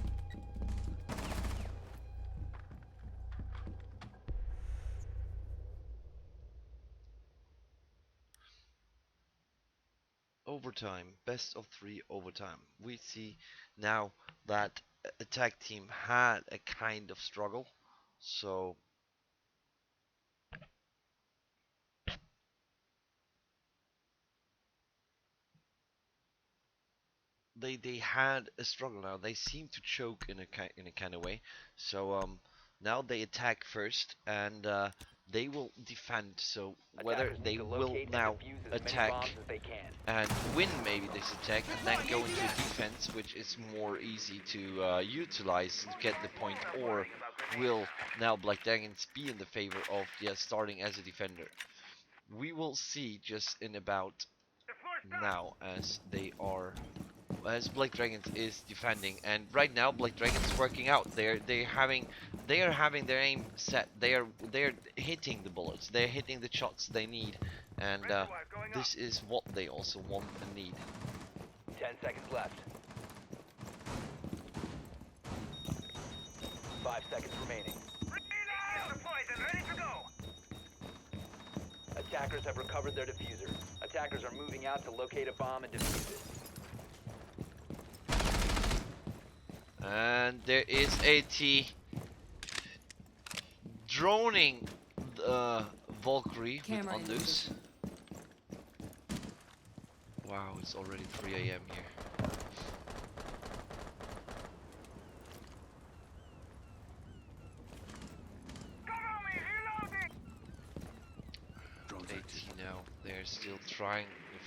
Overtime, best of 3 overtime. We see now that attack team had a kind of struggle, so they had a struggle. Now they seem to choke in a kind of way. So now they attack first, and they will defend. So whether Attackers they need to will locate and now defuse as many attack bombs as they can. and win maybe this attack, and then go into defense, which is more easy to utilize to get the point, or will now Black Dragons be in the favor of starting as a defender? We will see just in about now, as they are, as Black Dragons is defending, and right now Black Dragons working out. They are having their aim set. They're hitting the bullets. They're hitting the shots they need, and this is what they also want and need. 10 seconds left. 5 seconds remaining. Ready to go. Attackers have recovered their diffuser. Attackers are moving out to locate a bomb and defuse it. And there is AT droning the Valkyrie Camera with Undus. Wow, it's already 3 AM here. Cover me, reloading. AT now, they're still trying to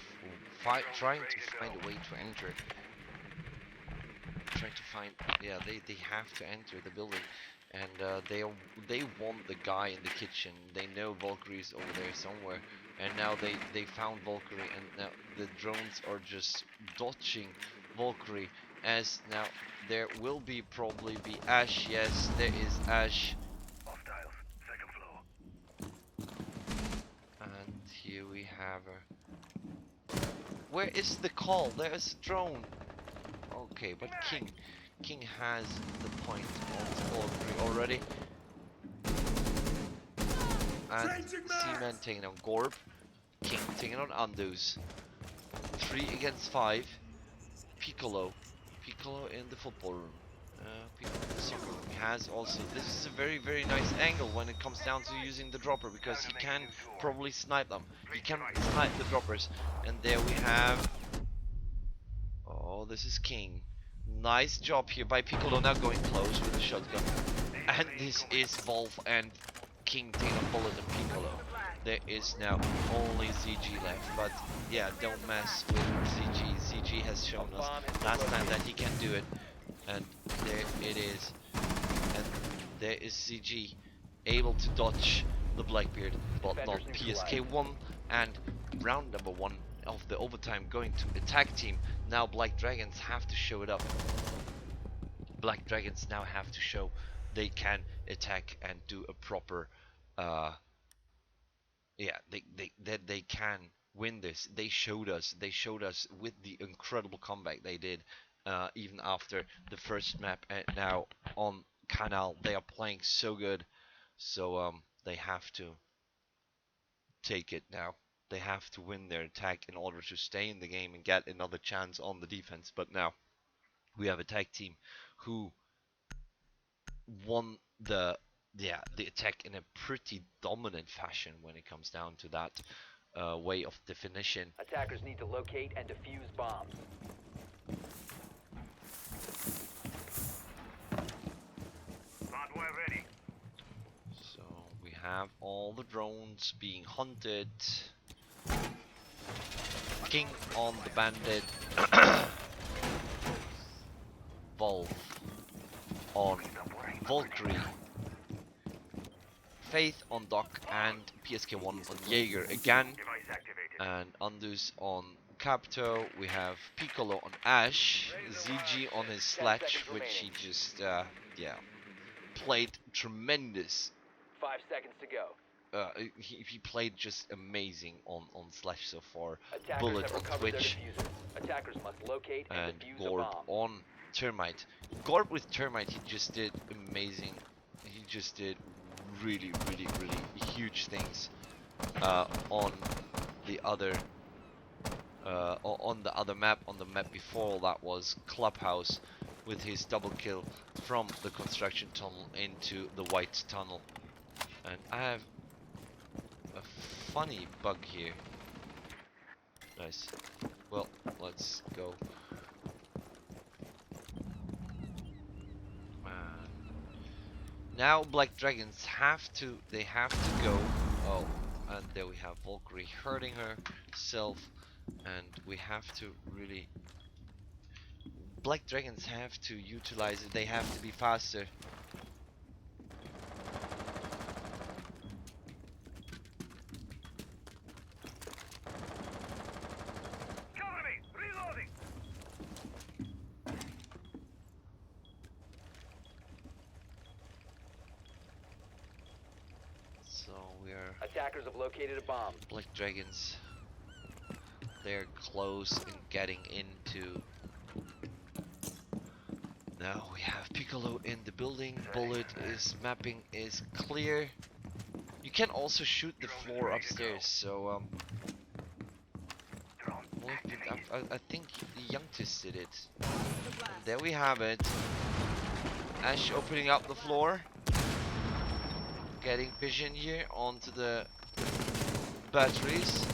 find a way to enter. trying to find. Yeah, they have to enter the building, and they want the guy in the kitchen. They know Valkyrie's over there somewhere, and now they found Valkyrie, and now the drones are just dodging Valkyrie. As now there will be probably be Ash. Yes, there is Ash. Hostiles, second floor. And here we have her. Where is the call? There is a drone. Okay, but King has the point on Valkyrie already. And Seaman taking on Gorb. King taking on Undus. 3 against 5. Piccolo in the football room. Piccolo in the soccer room. He has also. This is a very, very nice angle when it comes down to using the dropper, because he can probably snipe them. He can snipe the droppers. And there we have. Oh, this is King. Nice job here by Piccolo, now going close with the shotgun. And this is Wolf and King taking a bullet and Piccolo. There is now only ZG left, but yeah, don't mess with ZG. ZG has shown us last time that he can do it, and there it is. And there is ZG able to dodge the Blackbeard, but not PSK1. And round number 1 of the overtime going to attack team. Now Black Dragons have to show it up. Black Dragons now have to show they can attack and do a proper yeah, they can win this. They showed us with the incredible comeback they did, even after the first map, and now on Canal they are playing so good. So they have to take it now. They have to win their attack in order to stay in the game and get another chance on the defense. But now we have a tag team who won the attack in a pretty dominant fashion when it comes down to that way of definition. Attackers need to locate and defuse bombs. Hardware ready. So we have all the drones being hunted. King on the bandit. Wolf on Valkyrie. Faith on Doc, and PSK1 on Jaeger again. Device activated. And Undus on Capto. We have Piccolo on Ash. ZG on his Sledge, which he just played tremendous. 5 seconds to go. He played just amazing on Slash so far. Attackers Bullet have on recovered their Twitch, diffuser. Attackers must locate and and defuse Gorb a bomb. on Termite. Gorb with Termite, he just did amazing. He just did really huge things on the other map. On the map before that was Clubhouse, with his double kill from the construction tunnel into the white tunnel. And I have a funny bug here. Nice. Well, let's go. Now Black Dragons have to go. Oh, and there we have Valkyrie hurting herself, and we have to really. Black Dragons have to utilize it. They have to be faster. Cover me! Reloading! So we are. Attackers have located a bomb. Black Dragons. They're close in getting into. Now we have Piccolo in the building. Bullet is mapping is clear. You can also shoot the floor upstairs. So I think the youngest did it. And there we have it. Ash opening up the floor. Getting vision here onto the batteries.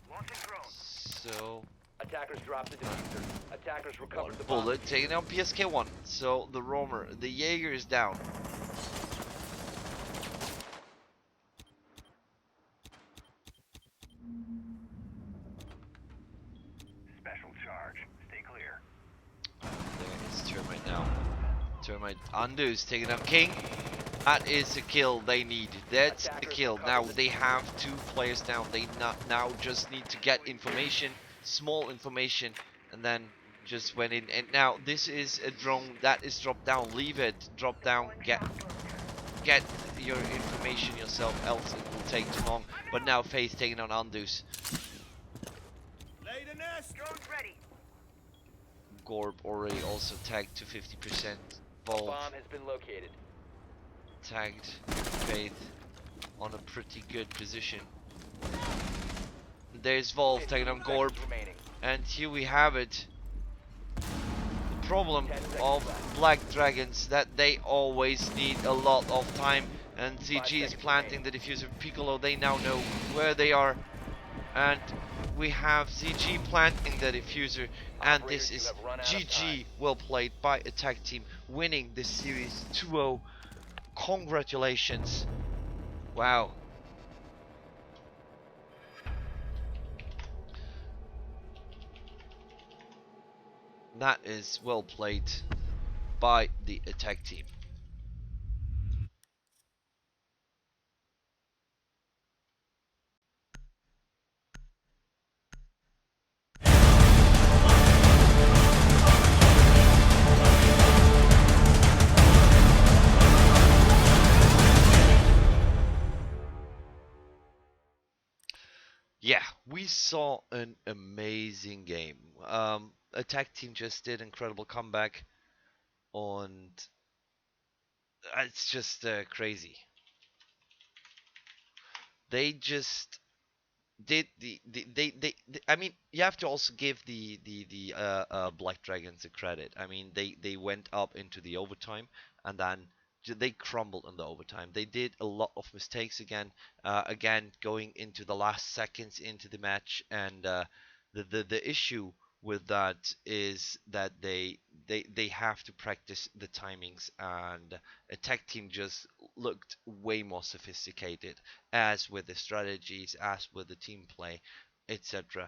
Launching drone. So Attackers dropped the diffuser. Attackers one recovered the bomb. bullet taking out PSK1. So the roamer, the Jaeger is down. Special charge. Stay clear. There is Termite Undo's taking out King. That is the kill they need. That's the kill. Now they have 2 players down. They now just need to get information, small information, and then just went in. And now this is a drone that is dropped down. Leave it, drop down, get your information yourself, else it will take too long. But now Faith taking on Undus. Lay the nest. Drone's ready. Gorb already also tagged to 50%. Volv Bomb has been located. tagged. Faith on a pretty good position. There's Volv taking on Gorb. Remaining. And here we have it. The problem of Black Dragons that they always need a lot of time. And CG is planting the diffuser. Piccolo, they now know where they are. And we have CG planting the diffuser. And this is GG, well played by Attack Team, winning this series 2-0. Congratulations. Wow. That is well played by the Attack Team. Yeah, we saw an amazing game. Attack Team just did incredible comeback, and it's just crazy. They just did I mean, you have to also give the Black Dragons the credit. I mean, they went up into the overtime, and then they crumbled in the overtime. They did a lot of mistakes again, going into the last seconds into the match. And the issue with that is that they have to practice the timings, and Attack Team just looked way more sophisticated, as with the strategies, as with the team play, etc.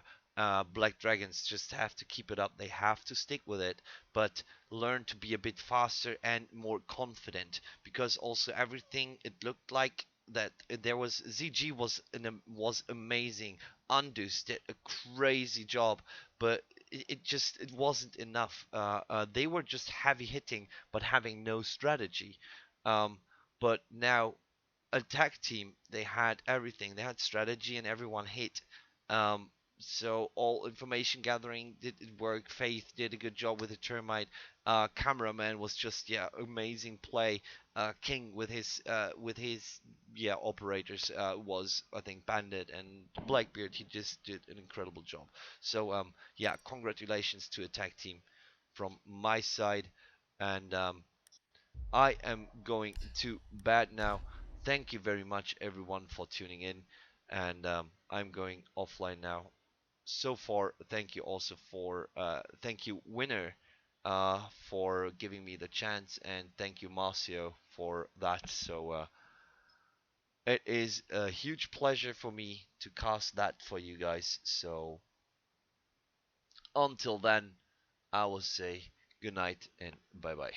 Black Dragons just have to keep it up. They have to stick with it, but learn to be a bit faster and more confident. Because also everything, it looked like that there was ZG was amazing. Undus did a crazy job, but it wasn't enough. They were just heavy hitting, but having no strategy. Um, but now Attack Team, they had everything. They had strategy and everyone hit. Um, so all information gathering did it work. Faith did a good job with the termite. Cameraman was just, yeah, amazing play. King with his yeah, operators, was, I think, Bandit, and Blackbeard, he just did an incredible job. So yeah, congratulations to Attack Team from my side. And I am going to bed now. Thank you very much, everyone, for tuning in, and I'm going offline now. So far, thank you also for thank you, winner, for giving me the chance, and thank you, Marcio, for that. So it is a huge pleasure for me to cast that for you guys. So until then, I will say good night and bye bye.